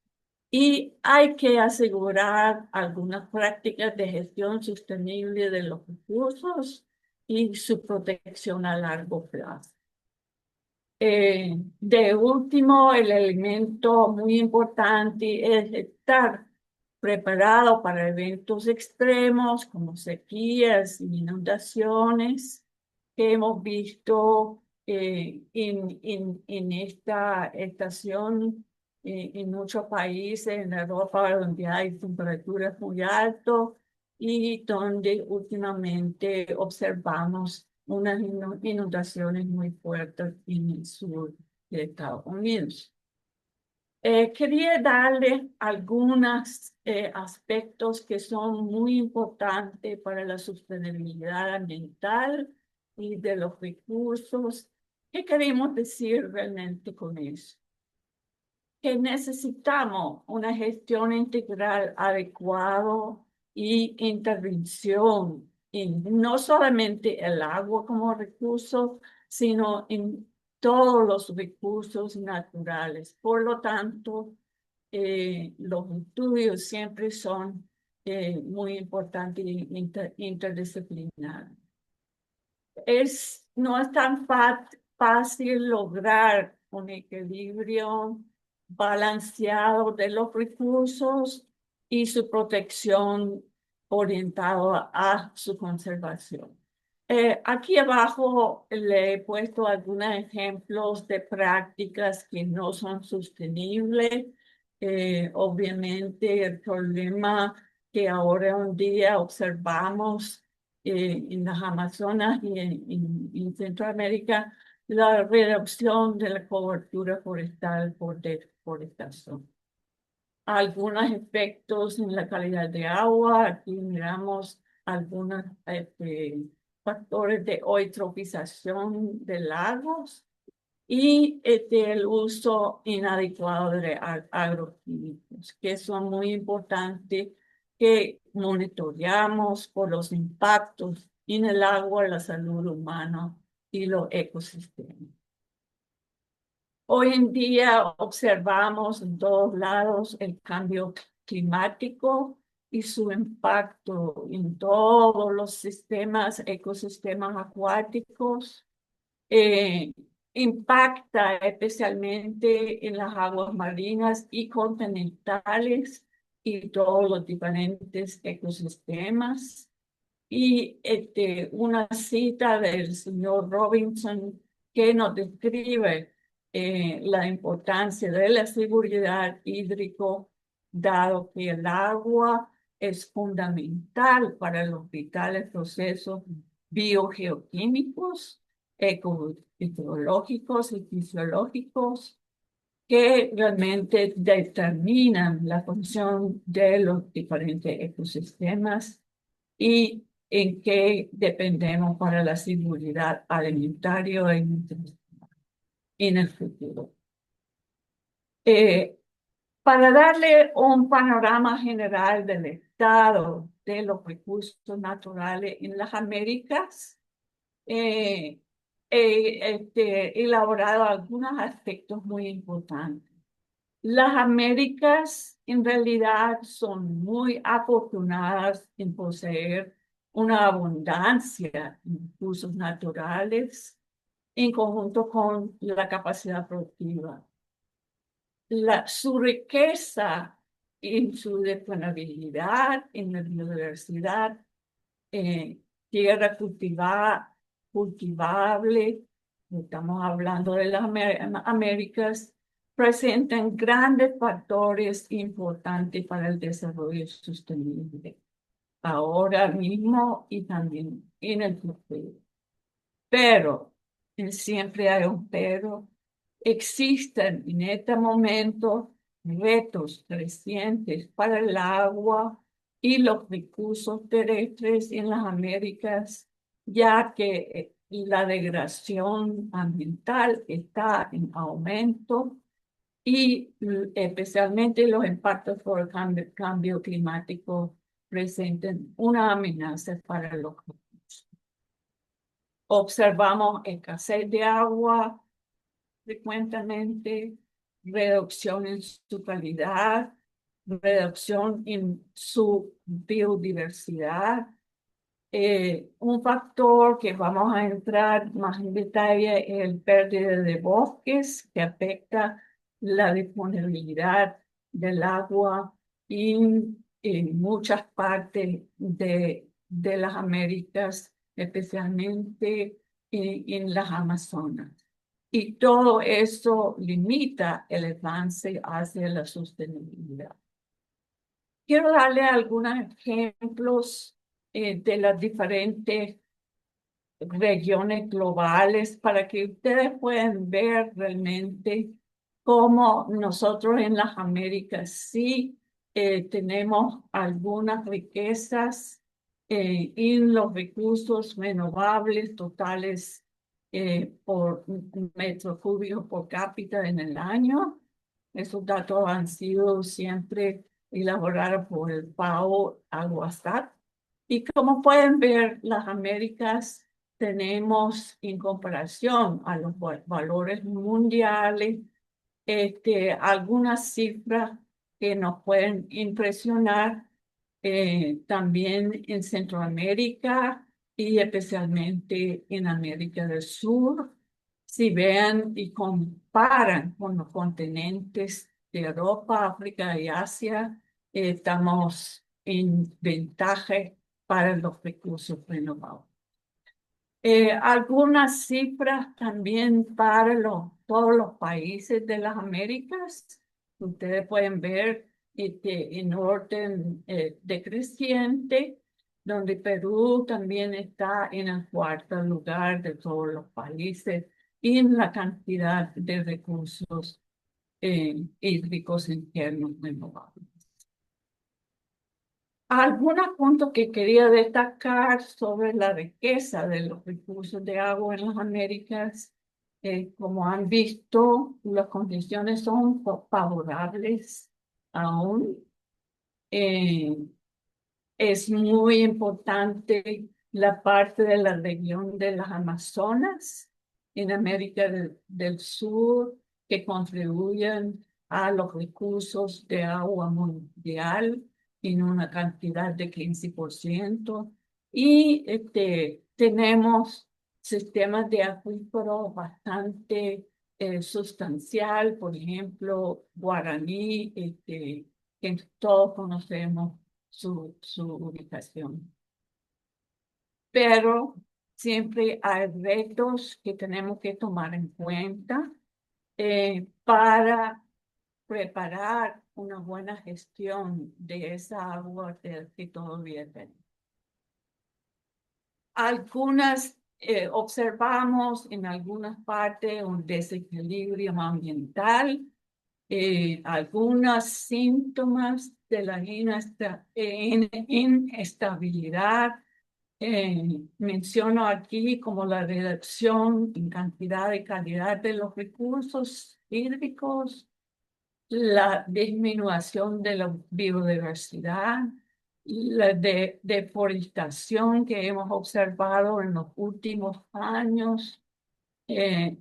Speaker 18: Y hay que asegurar algunas prácticas de gestión sostenible de los recursos y su protección a largo plazo. De último, el elemento muy importante es estar preparado para eventos extremos como sequías y inundaciones que hemos visto en esta estación en muchos países en Europa donde hay temperaturas muy altas y donde últimamente observamos unas inundaciones muy fuertes en el sur de Estados Unidos. Quería darle algunos aspectos que son muy importantes para la sostenibilidad ambiental y de los recursos. ¿Qué queremos decir realmente con eso? Que necesitamos una gestión integral adecuada y intervención en no solamente el agua como recurso, sino en todos los recursos naturales. Por lo tanto, los estudios siempre son muy importantes e interdisciplinarios. No es tan fácil lograr un equilibrio balanceado de los recursos y su protección orientada a su conservación. Aquí abajo le he puesto algunos ejemplos de prácticas que no son sostenibles. Obviamente el problema que ahora un día observamos en las Amazonas y en Centroamérica, la reducción de la cobertura forestal por deforestación. Algunos efectos en la calidad de agua, aquí miramos algunos factores de eutrofización de lagos y el uso inadecuado de agroquímicos, que son muy importantes que monitoreamos por los impactos en el agua, la salud humana y los ecosistemas. Hoy en día observamos en todos lados el cambio climático y su impacto en todos los ecosistemas acuáticos. Impacta especialmente en las aguas marinas y continentales y todos los diferentes ecosistemas. Y una cita del señor Robinson que nos describe la importancia de la seguridad hídrica, dado que el agua es fundamental para los vitales procesos biogeoquímicos, hidrológicos y fisiológicos que realmente determinan la función de los diferentes ecosistemas y en qué dependemos para la seguridad alimentaria en el futuro. Para darle un panorama general del estado de los recursos naturales en las Américas, he elaborado algunos aspectos muy importantes. Las Américas en realidad son muy afortunadas en poseer una abundancia en recursos naturales en conjunto con la capacidad productiva. Su riqueza en su disponibilidad, en la biodiversidad, tierra cultivable, estamos hablando de las Américas, presentan grandes factores importantes para el desarrollo sostenible, ahora mismo y también en el futuro. Pero, siempre hay un pero, existen en este momento retos crecientes para el agua y los recursos terrestres en las Américas, ya que la degradación ambiental está en aumento y especialmente los impactos por el cambio climático presentan una amenaza para los recursos. Observamos escasez de agua frecuentemente, reducción en su calidad, reducción en su biodiversidad. Un factor que vamos a entrar más en detalle es el pérdida de bosques que afecta la disponibilidad del agua en muchas partes de las Américas, especialmente en las Amazonas. Y todo eso limita el avance hacia la sostenibilidad. Quiero darle algunos ejemplos de las diferentes regiones globales para que ustedes puedan ver realmente cómo nosotros en las Américas sí tenemos algunas riquezas en los recursos renovables totales por metro cúbico por cápita en el año. Esos datos han sido siempre elaborados por el FAO Aguastat. Y como pueden ver, las Américas tenemos en comparación a los valores mundiales algunas cifras que nos pueden impresionar también en Centroamérica y especialmente en América del Sur. Si vean y comparan con los continentes de Europa, África y Asia, estamos en ventaja para los recursos renovables. Algunas cifras también para todos los países de las Américas. Ustedes pueden ver en orden decreciente, donde Perú también está en el cuarto lugar de todos los países en la cantidad de recursos hídricos internos renovables. Algunos puntos que quería destacar sobre la riqueza de los recursos de agua en las Américas. Como han visto, las condiciones son favorables aún. Es muy importante la parte de la región de las Amazonas en América del Sur que contribuyen a los recursos de agua mundial en una cantidad de 15%. Y tenemos sistemas de acuíferos bastante sustancial, por ejemplo, Guaraní, que todos conocemos su ubicación. Pero siempre hay retos que tenemos que tomar en cuenta para preparar una buena gestión de esa agua que todavía tenemos. Observamos en algunas partes un desequilibrio ambiental, algunos síntomas de la inestabilidad. Menciono aquí como la reducción en cantidad y calidad de los recursos hídricos, la disminución de la biodiversidad, la deforestación que hemos observado en los últimos años, que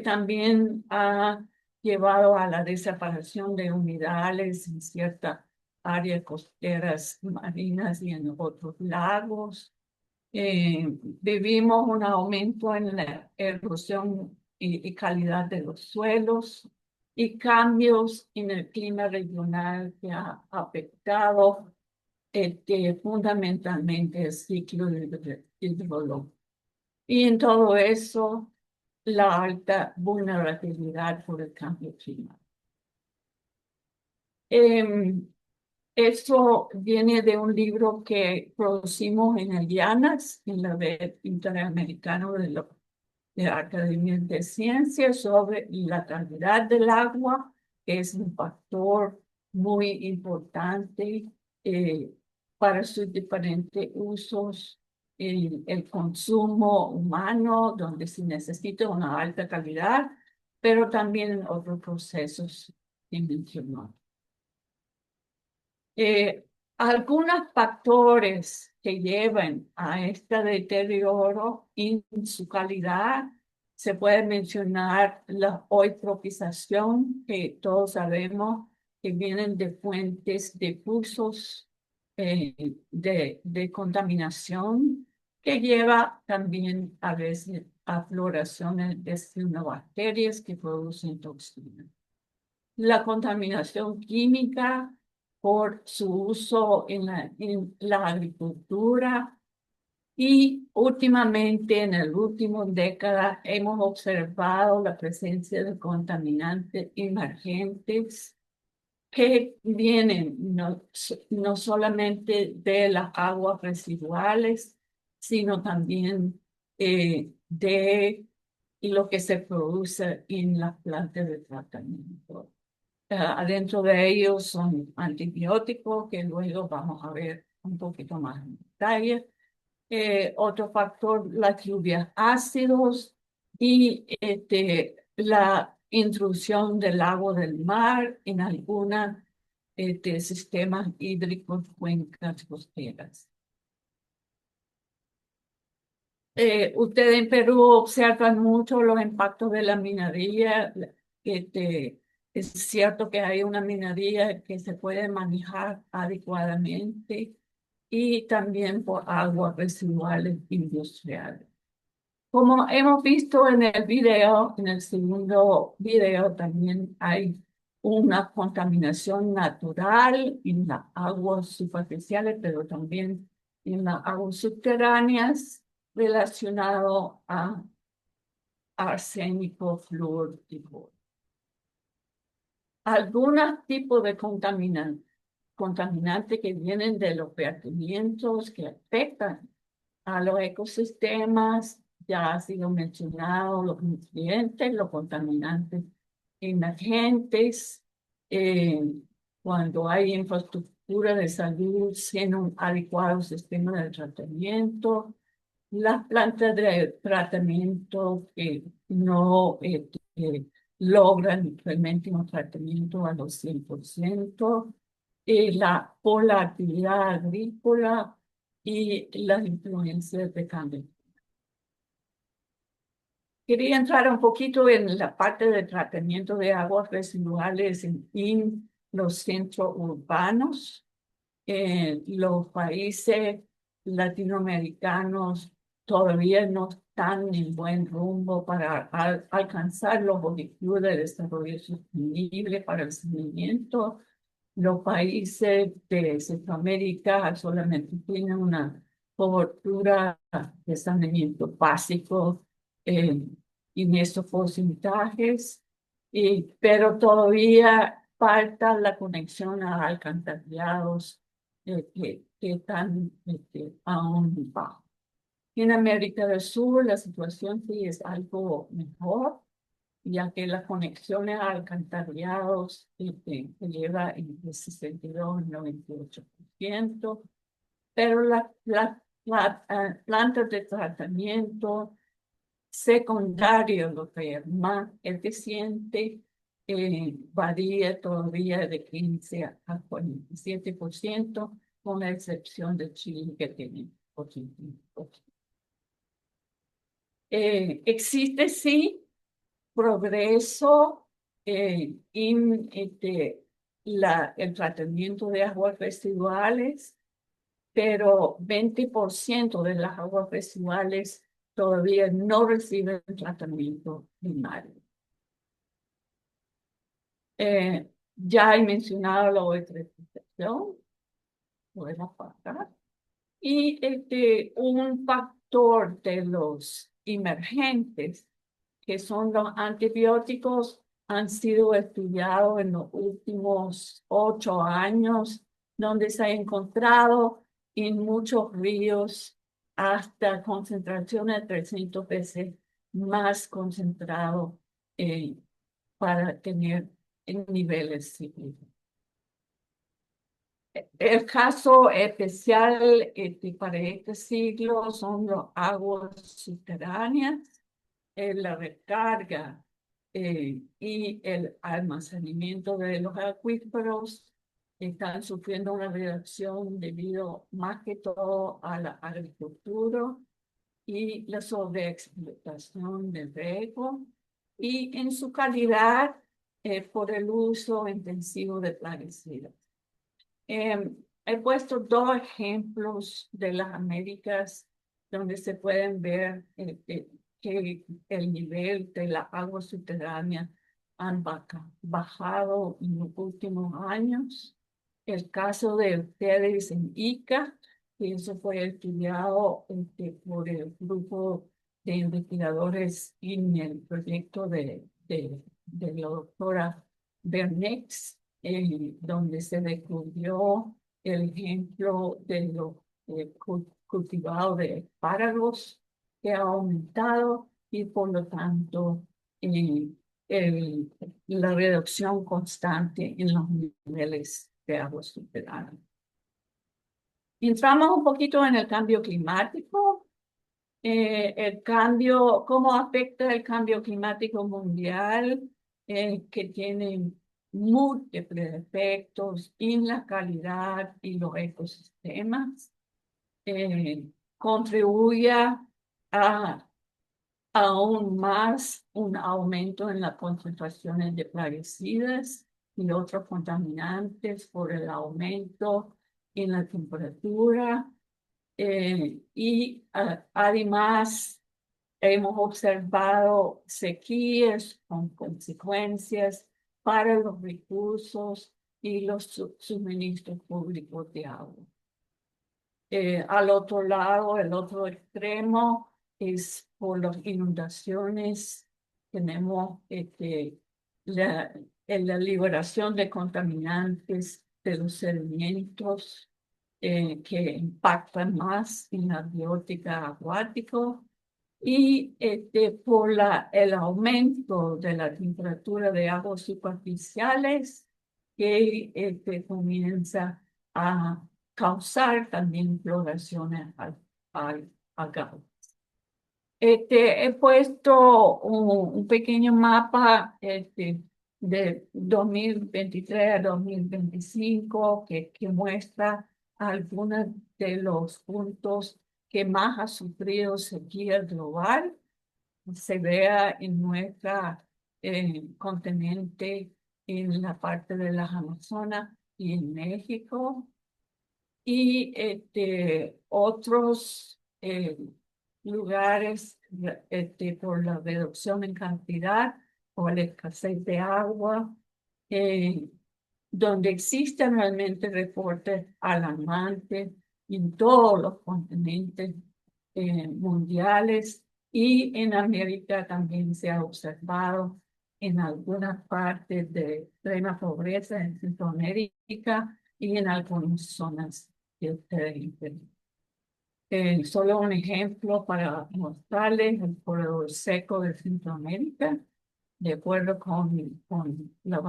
Speaker 18: también ha llevado a la desaparición de humedales en ciertas áreas costeras marinas y en otros lagos. Vivimos un aumento en la erosión y calidad de los suelos y cambios en el clima regional que ha afectado fundamentalmente el ciclo hidrológico. Y en todo eso, la alta vulnerabilidad por el cambio climático. Eso viene de un libro que producimos en el IANAS, en la Red Interamericana de la Academia de Ciencias, sobre la calidad del agua, que es un factor muy importante para sus diferentes usos, el consumo humano, donde se necesita una alta calidad, pero también en otros procesos que mencionó. Algunos factores que llevan a este deterioro en su calidad, se puede mencionar la eutrofización, que todos sabemos que vienen de fuentes de cursos de contaminación, que lleva también a veces a floraciones de cianobacterias que producen toxinas. La contaminación química por su uso en la agricultura, y últimamente, en la última década, hemos observado la presencia de contaminantes emergentes que vienen no solamente de las aguas residuales, sino también de lo que se produce en las plantas de tratamiento. Adentro de ellos son antibióticos, que luego vamos a ver un poquito más en detalle. Otro factor, las lluvias ácidos y la intrusión del agua del mar en algunos sistemas hídricos, cuencas costeras. Ustedes en Perú observan mucho los impactos de la minería. Es cierto que hay una minería que se puede manejar adecuadamente, y también por aguas residuales industriales. Como hemos visto en el video, en el segundo video, también hay una contaminación natural en las aguas superficiales, pero también en las aguas subterráneas, relacionado a arsénico, flúor y boro. Algunos tipos de contaminantes que vienen de los vertimientos que afectan a los ecosistemas, ya ha sido mencionado, los nutrientes, los contaminantes emergentes, cuando hay infraestructura de salud sin un adecuado sistema de tratamiento, las plantas de tratamiento que no logran realmente un tratamiento a los 100%, por la actividad agrícola y las influencias de cambio. Quería entrar un poquito en la parte de tratamiento de aguas residuales en los centros urbanos. Los países latinoamericanos todavía no están en buen rumbo para alcanzar los objetivos de desarrollo sostenible para el saneamiento. Los países de Centroamérica solamente tienen una cobertura de saneamiento básico en estos porcentajes, pero todavía falta la conexión a alcantarillados que están aún bajos. En América del Sur la situación sí es algo mejor, ya que las conexiones a alcantarillados se lleva entre 62 y 98%, pero las plantas de tratamiento secundario, lo que es más eficiente, varía todavía de 15 a 47%, con la excepción de Chile, que tiene 85%. Existe sí progreso en el tratamiento de aguas residuales, pero 20% de las aguas residuales todavía no reciben tratamiento primario. Ya he mencionado la eutrofización, podemos pasar. Y un factor de los emergentes que son los antibióticos, han sido estudiados en los últimos 8 años, donde se ha encontrado en muchos ríos hasta concentraciones de 300 veces más concentrado para tener niveles seguros. El caso especial para este siglo son las aguas subterráneas, la recarga y el almacenamiento de los acuíferos están sufriendo una reducción debido más que todo a la agricultura y la sobreexplotación del riego y en su calidad por el uso intensivo de plaguicidas. He puesto 2 ejemplos de las Américas donde se pueden ver que el nivel de la agua subterránea han bajado en los últimos años. El caso de ustedes en Ica, que eso fue estudiado por el grupo de investigadores en el proyecto de la doctora Bernex, donde se descubrió el ejemplo de los cultivados de espárragos que ha aumentado y por lo tanto la reducción constante en los niveles de agua subterránea. Entramos un poquito en el cambio climático. ¿Cómo afecta el cambio climático mundial? Que tiene múltiples efectos en la calidad y los ecosistemas. Contribuye a aún más un aumento en las concentraciones de plaguicidas y otros contaminantes por el aumento en la temperatura. Y además hemos observado sequías con consecuencias para los recursos y los suministros públicos de agua. Al otro lado, el otro extremo es por las inundaciones. Tenemos la liberación de contaminantes de los sedimentos que impactan más en la biótica acuática y por el aumento de la temperatura de aguas superficiales que comienza a causar también floraciones al agave. He puesto un pequeño mapa de 2023 a 2025 que muestra algunos de los puntos que más ha sufrido sequía global. Se vea en nuestra continente, en la parte de las Amazonas y en México. Y otros lugares por la reducción en cantidad o la escasez de agua, donde existen realmente reportes alarmantes en todos los continentes mundiales y en América también se ha observado en algunas partes de extrema pobreza en Centroamérica y en algunas zonas de ustedes. Solo un ejemplo para mostrarles el corredor seco de Centroamérica, de acuerdo con la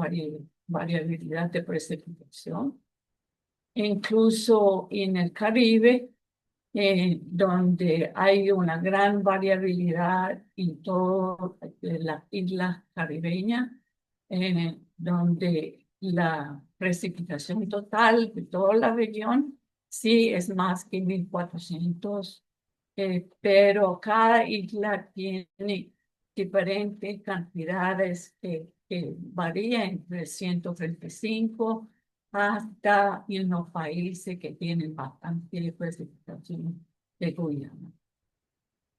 Speaker 18: variabilidad de precipitación. Incluso en el Caribe, donde hay una gran variabilidad en todas las islas caribeñas, donde la precipitación total de toda la región sí es más que 1.400, pero cada isla tiene diferentes cantidades que varían entre 135 hasta en los países que tienen bastante precipitación de Guyana.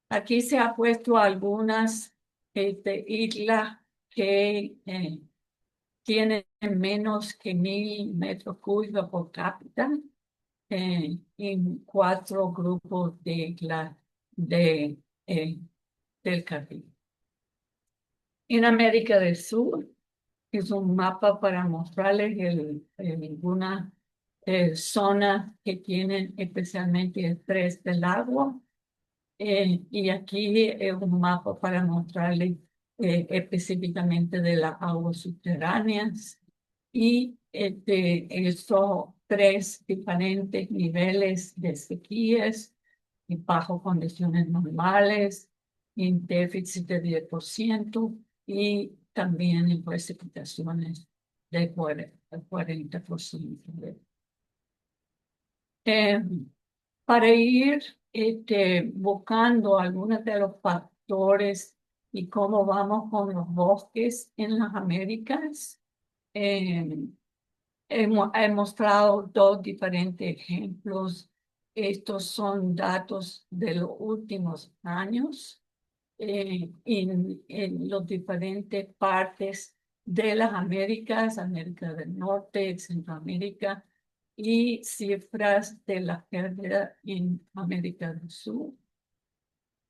Speaker 18: Aquí se ha puesto algunas islas que tienen menos que 1.000 metros cúbicos por cápita en 4 grupos de islas del Caribe. En América del Sur es un mapa para mostrarles algunas zonas que tienen especialmente estrés del agua. Y aquí es un mapa para mostrarles específicamente de las aguas subterráneas y esos 3 diferentes niveles de sequías y bajo condiciones normales, en déficit de 10% y también en precipitaciones de 40%. Para ir buscando algunos de los factores y cómo vamos con los bosques en las Américas, he mostrado 2 diferentes ejemplos. Estos son datos de los últimos años en las diferentes partes de las Américas, América del Norte, Centroamérica, y cifras de la pérdida en América del Sur.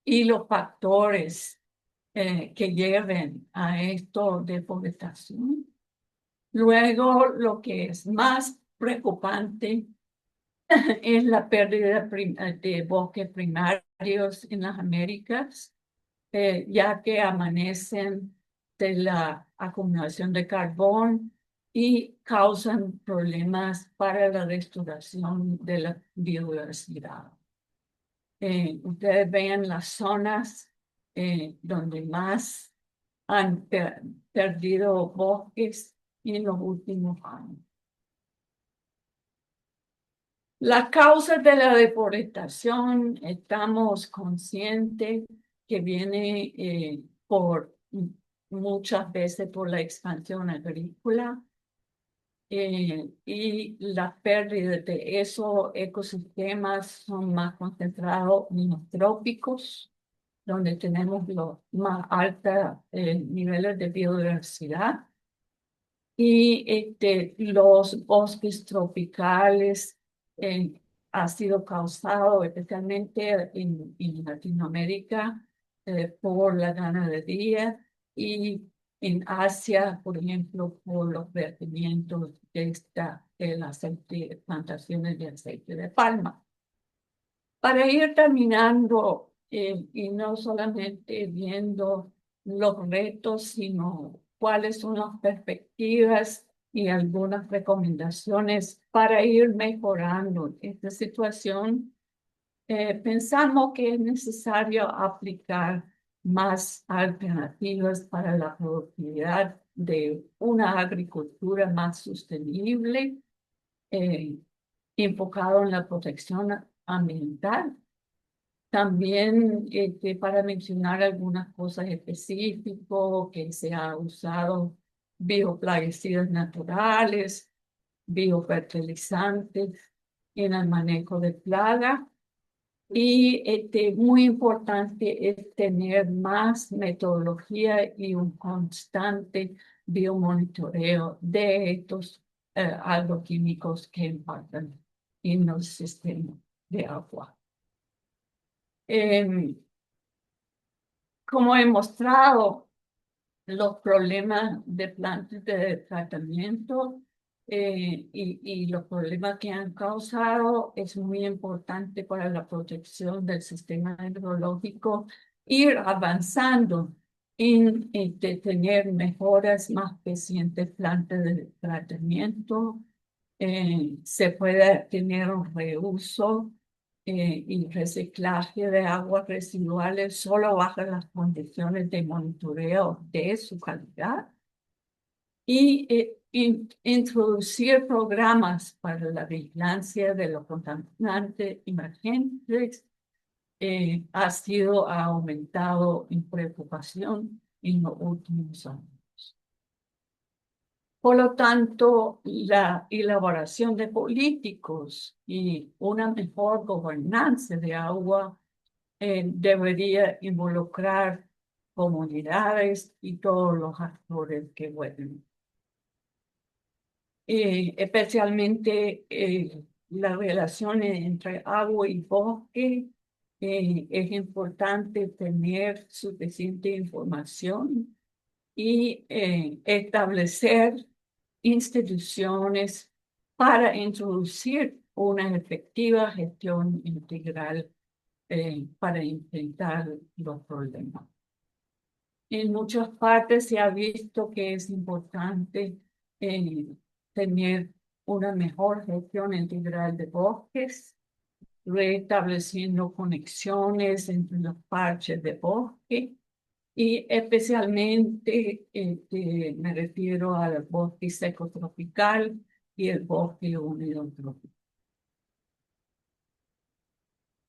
Speaker 18: Y los factores que lleven a esto de deforestación. Luego, lo que es más preocupante es la pérdida de bosques primarios en las Américas, ya que amanecen de la acumulación de carbón y causan problemas para la restauración de la biodiversidad. Ustedes ven las zonas donde más han perdido bosques en los últimos años. Las causas de la deforestación, estamos conscientes que viene muchas veces por la expansión agrícola y las pérdidas de esos ecosistemas son más concentrados en los trópicos, donde tenemos los más altos niveles de biodiversidad. Y los bosques tropicales ha sido causado especialmente en Latinoamérica por la ganadería y en Asia, por ejemplo, por los vertimientos de las plantaciones de aceite de palma. Para ir terminando y no solamente viendo los retos, sino cuáles son las perspectivas y algunas recomendaciones para ir mejorando esta situación, pensamos que es necesario aplicar más alternativas para la productividad de una agricultura más sostenible, enfocado en la protección ambiental. También para mencionar algunas cosas específicas que se ha usado bioplaguicidas naturales, biofertilizantes en el manejo de plagas. Y muy importante es tener más metodología y un constante biomonitoreo de estos agroquímicos que impactan en los sistemas de agua. Como he mostrado, los problemas de plantas de tratamiento y los problemas que han causado es muy importante para la protección del sistema hidrológico ir avanzando en tener mejoras más eficientes plantas de tratamiento. Se puede tener un reuso y reciclaje de aguas residuales solo bajo las condiciones de monitoreo de su calidad y introducir programas para la vigilancia de los contaminantes emergentes ha sido aumentado en preocupación en los últimos años. Por lo tanto, la elaboración de políticos y una mejor gobernanza de agua debería involucrar comunidades y todos los actores que pueden. Especialmente las relaciones entre agua y bosque. Es importante tener suficiente información y establecer instituciones para introducir una efectiva gestión integral para enfrentar los problemas. En muchas partes se ha visto que es importante tener una mejor gestión integral de bosques, restableciendo conexiones entre los parches de bosque y especialmente me refiero al bosque seco tropical y el bosque húmedo tropical.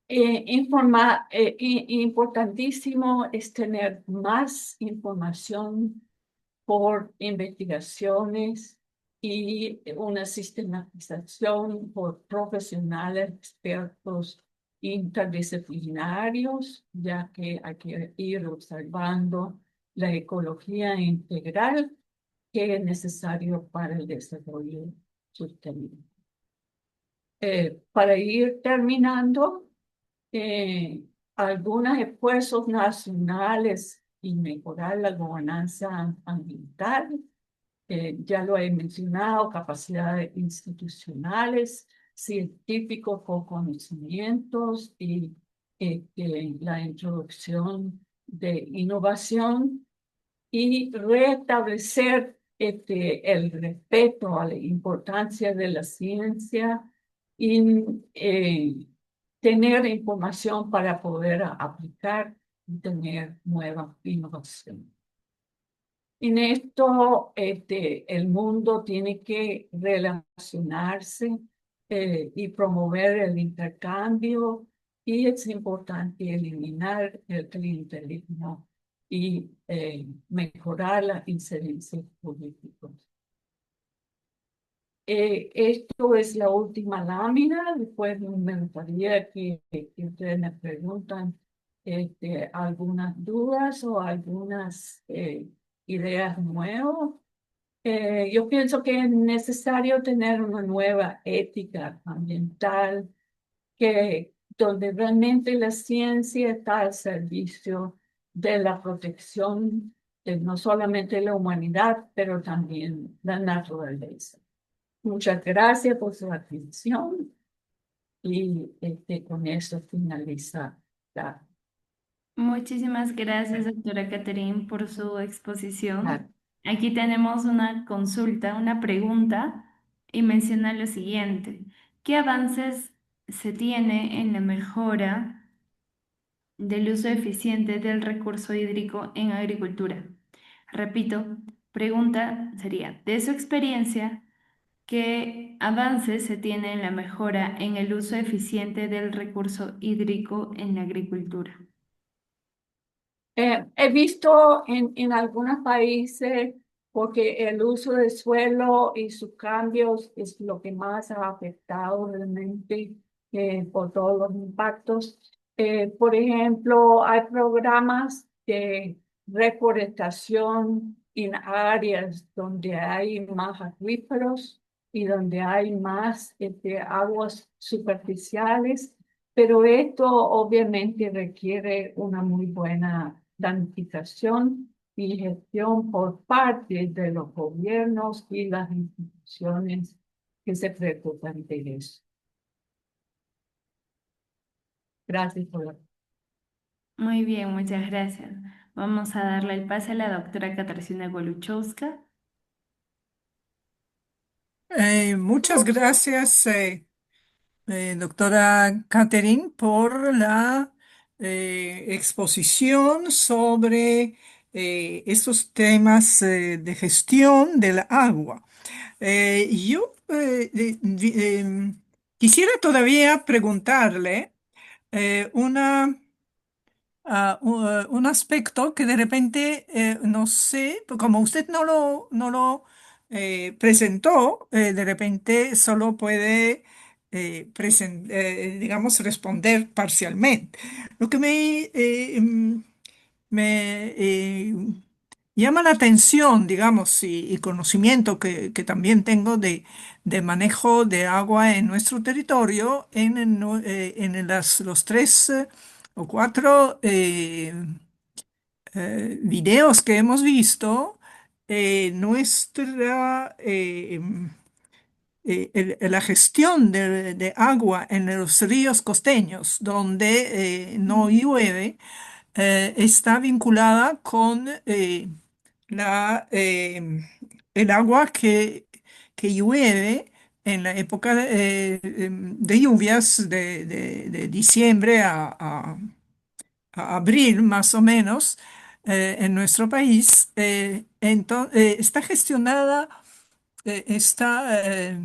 Speaker 18: Importantísimo es tener más información por investigaciones y una sistematización por profesionales expertos interdisciplinarios, ya que hay que ir observando la ecología integral que es necesario para el desarrollo sostenible. Para ir terminando, algunos esfuerzos nacionales y mejorar la gobernanza ambiental. Ya lo he mencionado, capacidades institucionales, científicos con conocimientos y la introducción de innovación y restablecer el respeto a la importancia de la ciencia y tener información para poder aplicar y tener nueva innovación. En esto, el mundo tiene que relacionarse y promover el intercambio y es importante eliminar el clientelismo y mejorar la incidencia política. Esto es la última lámina. Después me gustaría que ustedes me preguntan algunas dudas o algunas ideas nuevas. Yo pienso que es necesario tener una nueva ética ambiental donde realmente la ciencia está al servicio de la protección de no solamente la humanidad, pero también la naturaleza. Muchas gracias por su atención y con eso finaliza la...
Speaker 1: Muchísimas gracias, doctora Catherine, por su exposición. Aquí tenemos una consulta, una pregunta, y menciona lo siguiente. ¿Qué avances se tiene en la mejora del uso eficiente del recurso hídrico en agricultura? Repito, pregunta sería, de su experiencia, ¿qué avances se tiene en la mejora en el uso eficiente del recurso hídrico en la agricultura?
Speaker 18: He visto en algunos países, porque el uso del suelo y sus cambios es lo que más ha afectado realmente por todos los impactos. Por ejemplo, hay programas de reforestación en áreas donde hay más acuíferos y donde hay más aguas superficiales, pero esto obviamente requiere una muy buena planificación y gestión por parte de los gobiernos y las instituciones que se preocupan de eso. Gracias por la...
Speaker 1: Muy bien, muchas gracias. Vamos a darle el pase a la doctora Katarzyna Goluchowska.
Speaker 2: Muchas gracias, doctora Catherine, por la exposición sobre estos temas de gestión del agua. Yo quisiera todavía preguntarle un aspecto que de repente no sé, como usted no lo presentó, de repente solo puede, digamos, responder parcialmente. Lo que me llama la atención, digamos, y conocimiento que también tengo de manejo de agua en nuestro territorio, en los tres o cuatro videos que hemos visto, la gestión de agua en los ríos costeños, donde no llueve, está vinculada con el agua que llueve en la época de lluvias de diciembre a abril, más o menos, en nuestro país. Está gestionada esta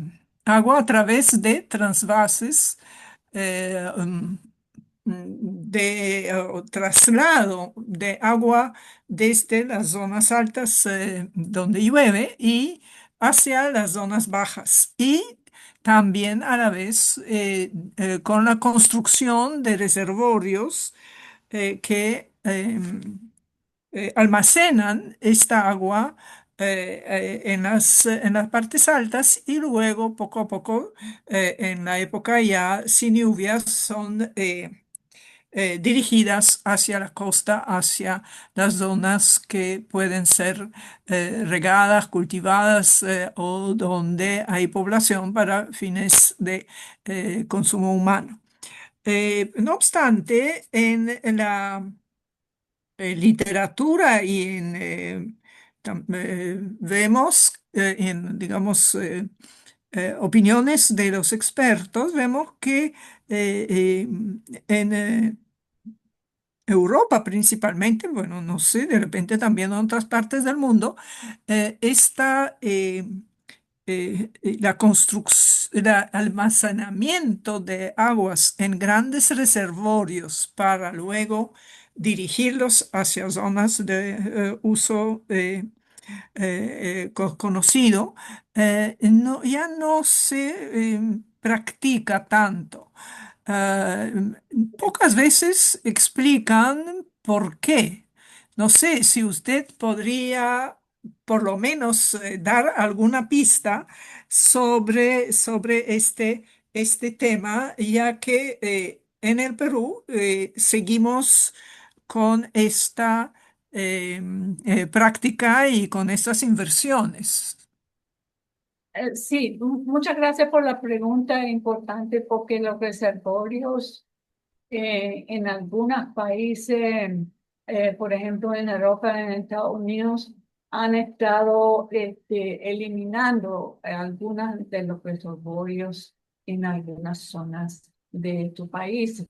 Speaker 2: agua a través de trasvases o traslado de agua desde las zonas altas donde llueve y hacia las zonas bajas. Y también a la vez con la construcción de reservorios que almacenan esta agua en las partes altas y luego poco a poco en la época ya sin lluvias son dirigidas hacia la costa, hacia las zonas que pueden ser regadas, cultivadas o donde hay población para fines de consumo humano. No obstante, en la literatura y vemos digamos, opiniones de los expertos, vemos que en Europa principalmente, bueno, no sé, de repente también en otras partes del mundo, está la construcción, el almacenamiento de aguas en grandes reservorios para luego dirigirlos hacia zonas de uso conocido, ya no se practica tanto. Ah, Pocas veces explican por qué. No sé si usted podría por lo menos dar alguna pista sobre este tema, ya que en el Perú seguimos con esta práctica y con estas inversiones.
Speaker 18: Sí, muchas gracias por la pregunta importante porque los reservorios en algunos países, por ejemplo en Europa, en Estados Unidos, han estado eliminando algunos de los reservorios en algunas zonas de tu país.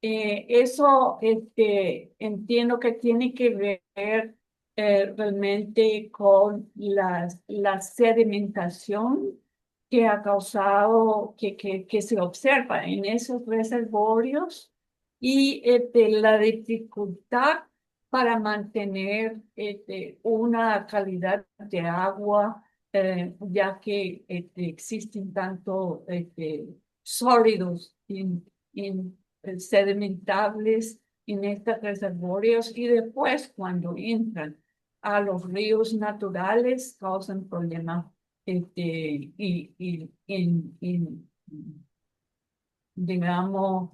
Speaker 18: Eso entiendo que tiene que ver realmente con la sedimentación que ha causado, que se observa en esos reservorios y la dificultad para mantener una calidad de agua, ya que existen tanto sólidos sedimentables en estos reservorios y después cuando entran a los ríos naturales causan problemas digamos,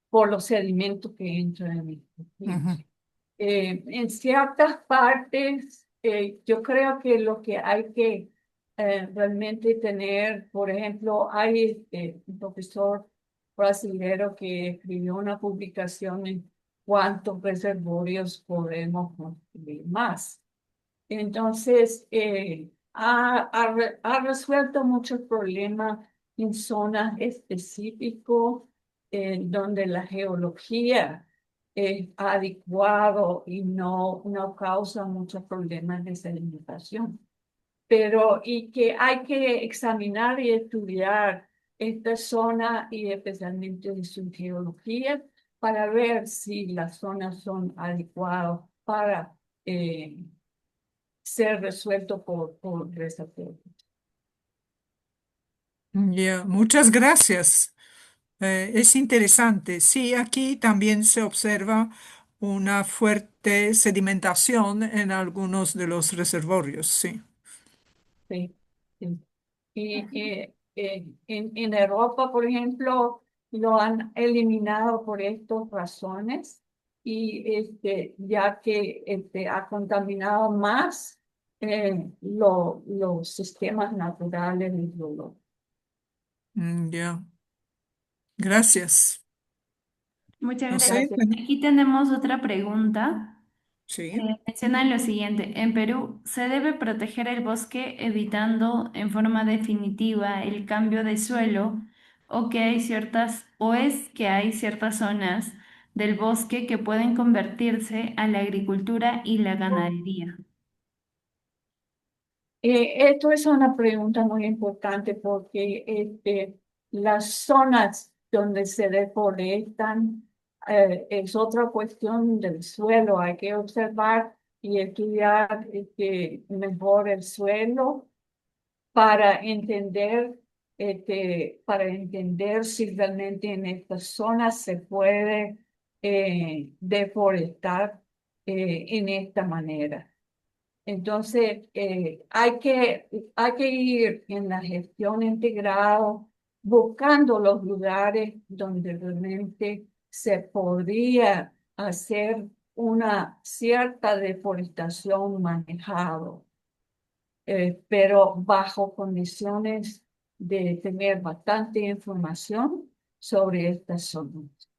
Speaker 18: por los sedimentos que entran en estos ríos. En ciertas partes, yo creo que lo que hay que realmente tener, por ejemplo, hay un profesor brasilero que escribió una publicación en cuántos reservorios podemos construir más. Entonces, ha resuelto muchos problemas en zonas específicas donde la geología es adecuado y no causa muchos problemas de sedimentación. Pero y que hay que examinar y estudiar esta zona y especialmente de su geología para ver si las zonas son adecuadas para ser resuelto por reservorios.
Speaker 2: Ya, muchas gracias. Es interesante. Sí, aquí también se observa una fuerte sedimentación en algunos de los reservorios, sí.
Speaker 18: Sí, sí. Y en Europa, por ejemplo, lo han eliminado por estas razones y ya que ha contaminado más los sistemas naturales hidrológicos.
Speaker 2: Ya, gracias.
Speaker 1: Muchas
Speaker 2: No
Speaker 1: gracias.
Speaker 2: sé,
Speaker 1: Aquí tenemos otra pregunta.
Speaker 2: sí.
Speaker 1: Mencionan lo siguiente, en Perú se debe proteger el bosque evitando en forma definitiva el cambio de suelo o que hay ciertas o es que hay ciertas zonas del bosque que pueden convertirse a la agricultura y la ganadería.
Speaker 18: Esto es una pregunta muy importante porque las zonas donde se deforestan es otra cuestión del suelo. Hay que observar y estudiar mejor el suelo para entender si realmente en estas zonas se puede deforestar en esta manera. Entonces, hay que ir en la gestión integrada buscando los lugares donde realmente se podría hacer una cierta deforestación manejado, pero bajo condiciones de tener bastante información sobre estas zonas.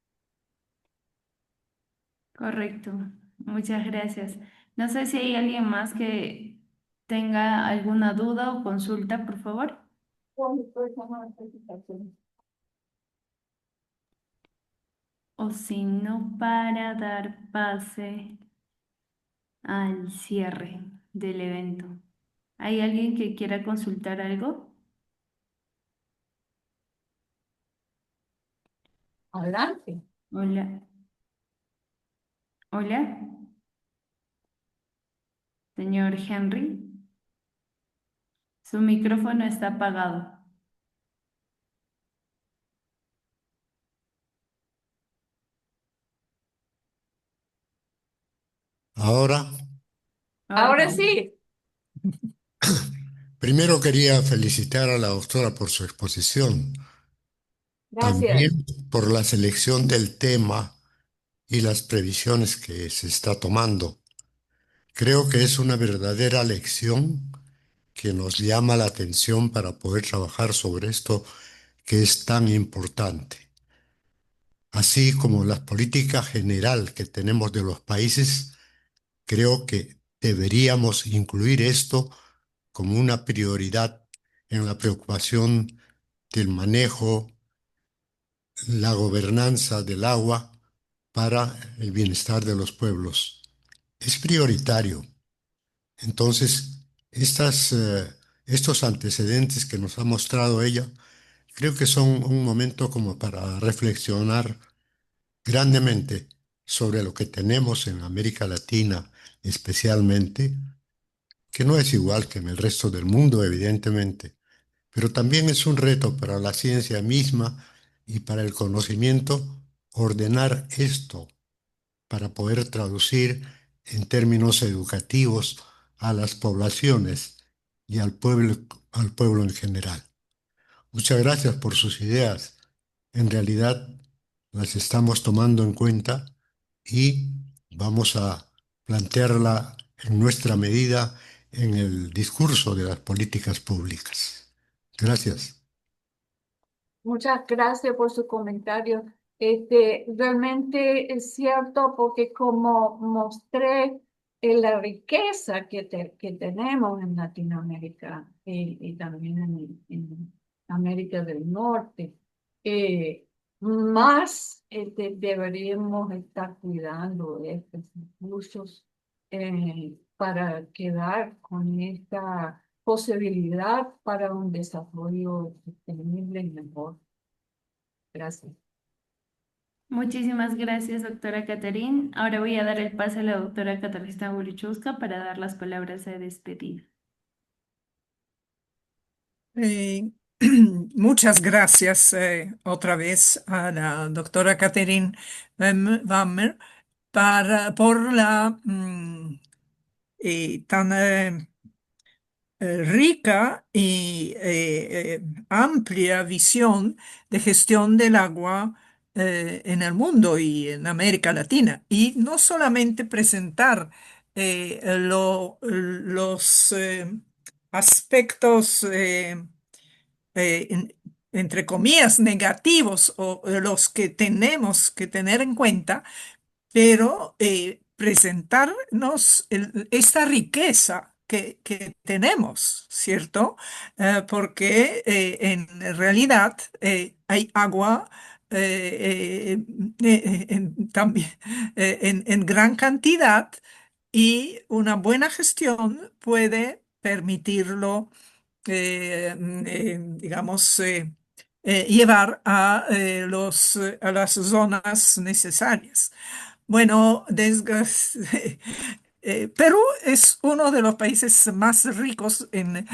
Speaker 1: Correcto, muchas gracias. No sé si hay alguien más que tenga alguna duda o consulta, por favor. O si no, para dar pase al cierre del evento. ¿Hay alguien que quiera consultar algo?
Speaker 18: Adelante.
Speaker 1: Hola. Hola, señor Henry. Su micrófono está apagado.
Speaker 19: Ahora,
Speaker 18: Ahora sí.
Speaker 19: primero quería felicitar a la doctora por su exposición,
Speaker 18: Gracias.
Speaker 19: también por la selección del tema y las previsiones que se está tomando. Creo que es una verdadera lección que nos llama la atención para poder trabajar sobre esto que es tan importante. Así como la política general que tenemos de los países, creo que deberíamos incluir esto como una prioridad en la preocupación del manejo, la gobernanza del agua para el bienestar de los pueblos. Es prioritario. Entonces, estos antecedentes que nos ha mostrado ella, creo que son un momento como para reflexionar grandemente sobre lo que tenemos en América Latina, especialmente, que no es igual que en el resto del mundo, evidentemente, pero también es un reto para la ciencia misma y para el conocimiento ordenar esto para poder traducir en términos educativos a las poblaciones y al pueblo en general. Muchas gracias por sus ideas. En realidad las estamos tomando en cuenta y vamos a plantearla en nuestra medida en el discurso de las políticas públicas. Gracias.
Speaker 18: Muchas gracias por su comentario. Realmente es cierto porque como mostré la riqueza que tenemos en Latinoamérica y también en América del Norte, más deberíamos estar cuidando de estos recursos para quedar con esta posibilidad para un desarrollo sostenible y mejor. Gracias.
Speaker 1: Muchísimas gracias, doctora Caterín. Ahora voy a dar el pase a la doctora Katarzyna Wojciechowska para dar las palabras de despedida.
Speaker 2: Eh, muchas gracias otra vez a la doctora Catherine Wammer por la tan rica y amplia visión de gestión del agua en el mundo y en América Latina. Y no solamente presentar los aspectos, entre comillas, negativos o los que tenemos que tener en cuenta, pero presentarnos esta riqueza que tenemos, ¿cierto? Porque en realidad hay agua también en gran cantidad y una buena gestión puede permitirlo, digamos, llevar a, a las zonas necesarias. Bueno, Perú es uno de los países más ricos en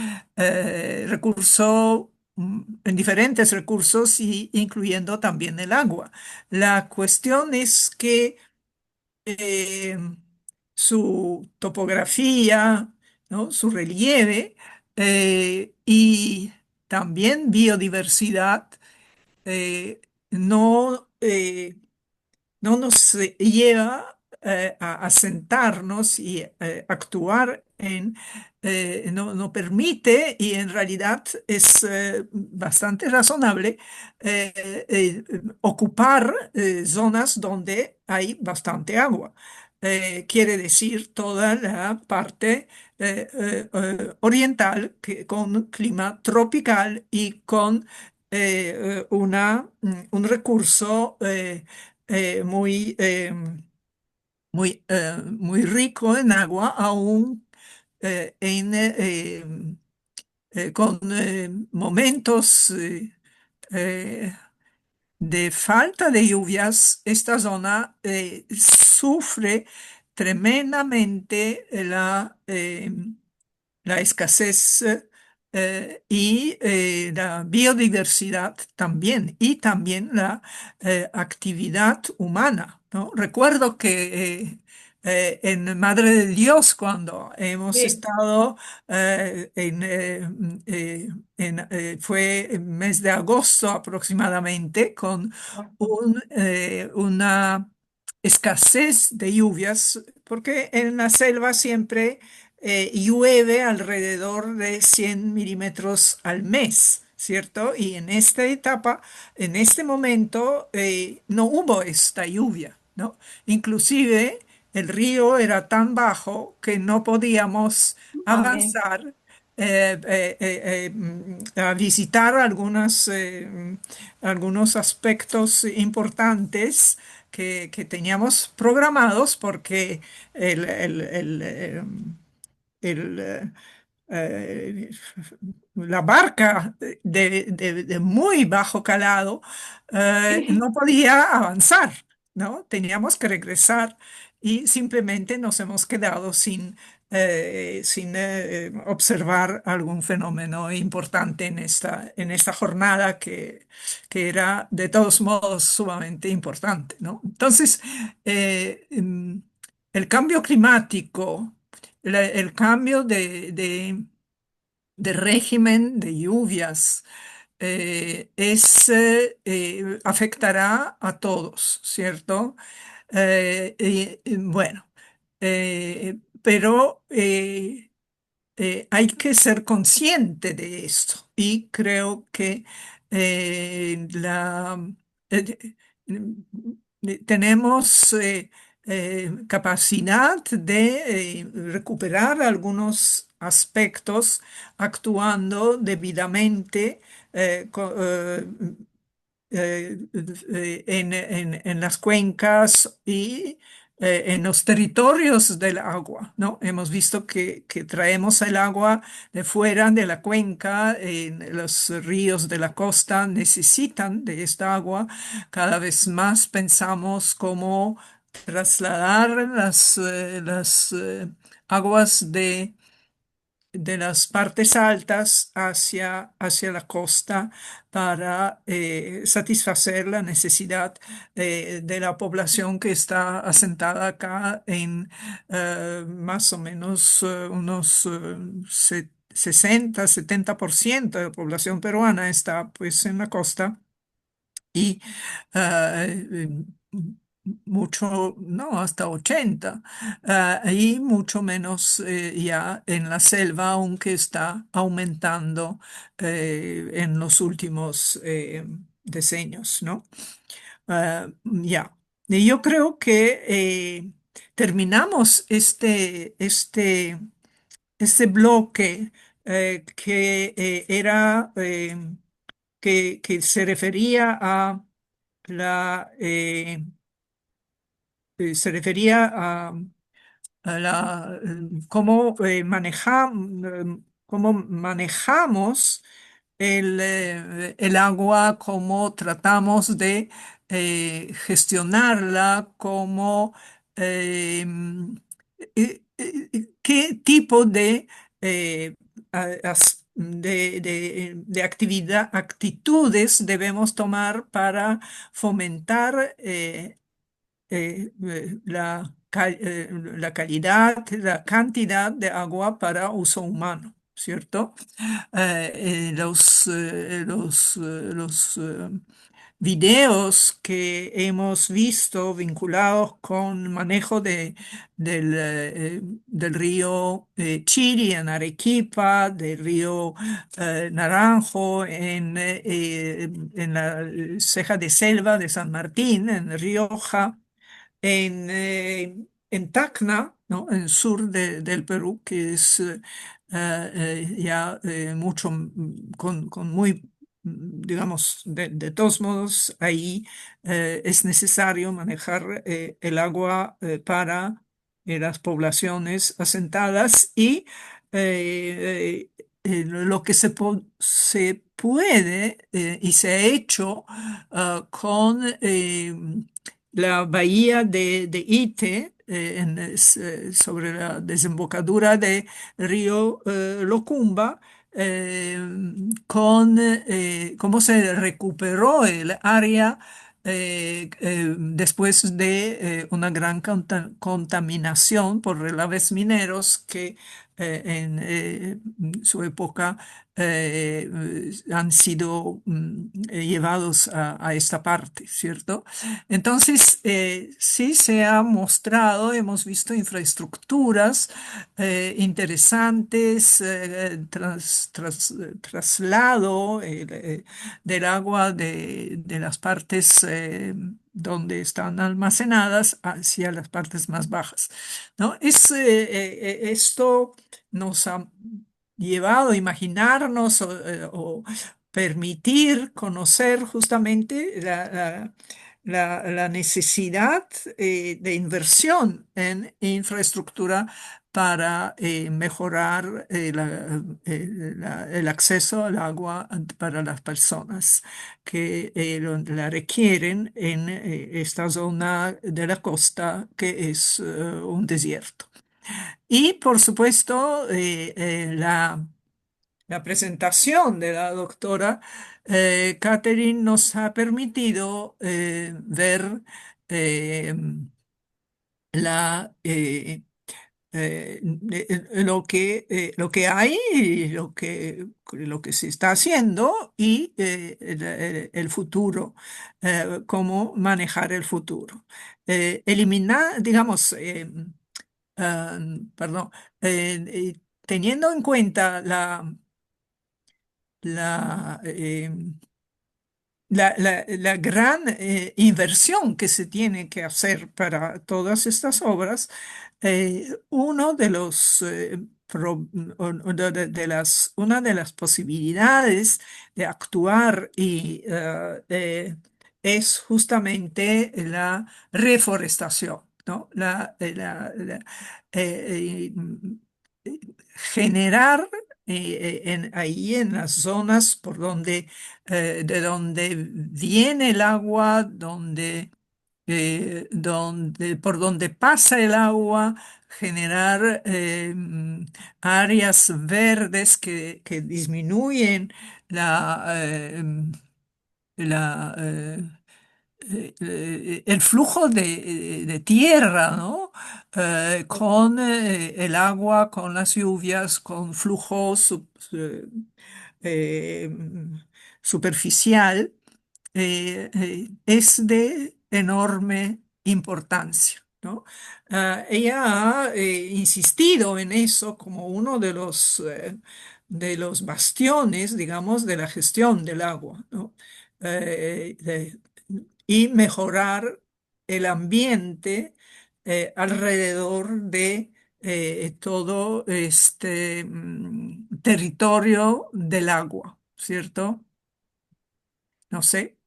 Speaker 2: en diferentes recursos, y incluyendo también el agua. La cuestión es que eh, su topografía, ¿no? Su relieve y también biodiversidad eh, no, no nos lleva a sentarnos y actuar no permite, y en realidad es bastante razonable ocupar zonas donde hay bastante agua. Quiere decir toda la parte oriental con clima tropical y con un recurso muy rico en agua, aún con momentos eh, de falta de lluvias. Esta zona sufre tremendamente la escasez y la biodiversidad también, y también la actividad humana, ¿no? Recuerdo que en Madre de Dios, cuando hemos
Speaker 18: Sí.
Speaker 2: estado fue el mes de agosto aproximadamente, con una escasez de lluvias, porque en la selva siempre llueve alrededor de 100 milímetros al mes, ¿cierto? Y en esta etapa, en este momento, no hubo esta lluvia, ¿no? Inclusive el río era tan bajo que no podíamos
Speaker 18: Amén.
Speaker 2: avanzar a visitar algunos aspectos importantes que teníamos programados, porque el, eh, la barca de muy bajo calado no podía avanzar, ¿no? Teníamos que regresar, y simplemente nos hemos quedado sin observar algún fenómeno importante en esta jornada que era de todos modos sumamente importante, ¿no? Entonces, el cambio climático, el cambio de régimen de lluvias, afectará a todos, ¿cierto? Bueno, pero hay que ser consciente de esto, y creo que eh, tenemos capacidad de recuperar algunos aspectos actuando debidamente en las cuencas y en los territorios del agua, ¿no? Hemos visto que traemos el agua de fuera de la cuenca. Los ríos de la costa necesitan de esta agua. Cada vez más pensamos cómo trasladar las aguas de las partes altas hacia la costa, para satisfacer la necesidad de la población que está asentada acá en más o menos unos 60-70% de la población peruana está pues en la costa. Y mucho, no, hasta 80, y mucho menos ya en la selva, aunque está aumentando en los últimos decenios, ¿no? Ya. Y yo creo que terminamos este bloque que era que se refería a la se refería a cómo cómo manejamos el agua, cómo tratamos de gestionarla, cómo qué tipo de de actitudes debemos tomar para fomentar la calidad, la cantidad de agua para uso humano, ¿cierto? Los videos que hemos visto vinculados con manejo del río Chiri en Arequipa, del río Naranjo en la ceja de selva de San Martín, en Rioja, en Tacna, ¿no? En el sur del Perú, que es ya mucho, con muy, digamos, de todos modos, ahí es necesario manejar el agua para las poblaciones asentadas y lo que se puede y se ha hecho con la bahía de Ite, sobre la desembocadura del río Locumba, eh, con cómo se recuperó el área después de una gran contaminación por relaves mineros que en su época han sido llevados a esta parte, ¿cierto? Entonces, sí se ha mostrado, hemos visto infraestructuras interesantes, traslado del agua de las partes donde están almacenadas hacia las partes más bajas, ¿no? Esto nos ha llevado a imaginarnos o permitir conocer justamente la necesidad de inversión en infraestructura para mejorar el acceso al agua para las personas que la requieren en esta zona de la costa que es un desierto. Y por supuesto, la presentación de la doctora Catherine nos ha permitido ver eh, la, lo que hay, y lo que se está haciendo y el futuro, cómo manejar el futuro. Eliminar, digamos, ah, perdón, teniendo en cuenta la, la gran inversión que se tiene que hacer para todas estas obras, uno de los una de las posibilidades de actuar es justamente la reforestación, ¿no? Eh, eh, generar ahí en las zonas por donde de donde viene el agua, por donde pasa el agua, generar áreas verdes que disminuyen la, la, el flujo de tierra, ¿no? Con el agua, con las lluvias, con flujo eh, superficial, es de enorme importancia, ¿no? Ella ha insistido en eso como uno de los bastiones, digamos, de la gestión del agua, ¿no? De y mejorar el ambiente alrededor de todo este territorio del agua, ¿cierto? No sé.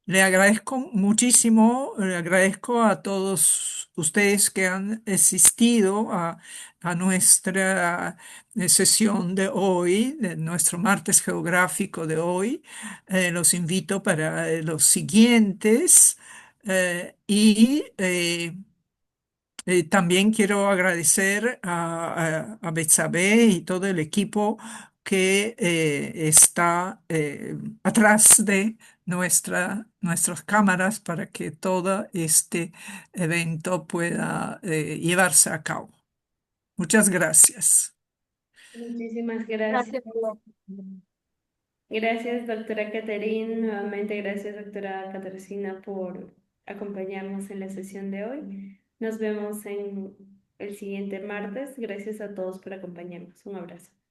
Speaker 2: Le agradezco muchísimo, le agradezco a todos ustedes que han asistido a nuestra sesión de hoy, de nuestro martes geográfico de hoy. Los invito para los siguientes también quiero agradecer a Betsabe y todo el equipo que está atrás de nuestras cámaras para que todo este evento pueda llevarse a cabo. Muchas gracias.
Speaker 1: Muchísimas gracias.
Speaker 18: Gracias por
Speaker 1: Gracias, doctora Caterine. Nuevamente, gracias, doctora Catarina, por acompañarnos en la sesión de hoy. Nos vemos en el siguiente martes. Gracias a todos por acompañarnos. Un abrazo.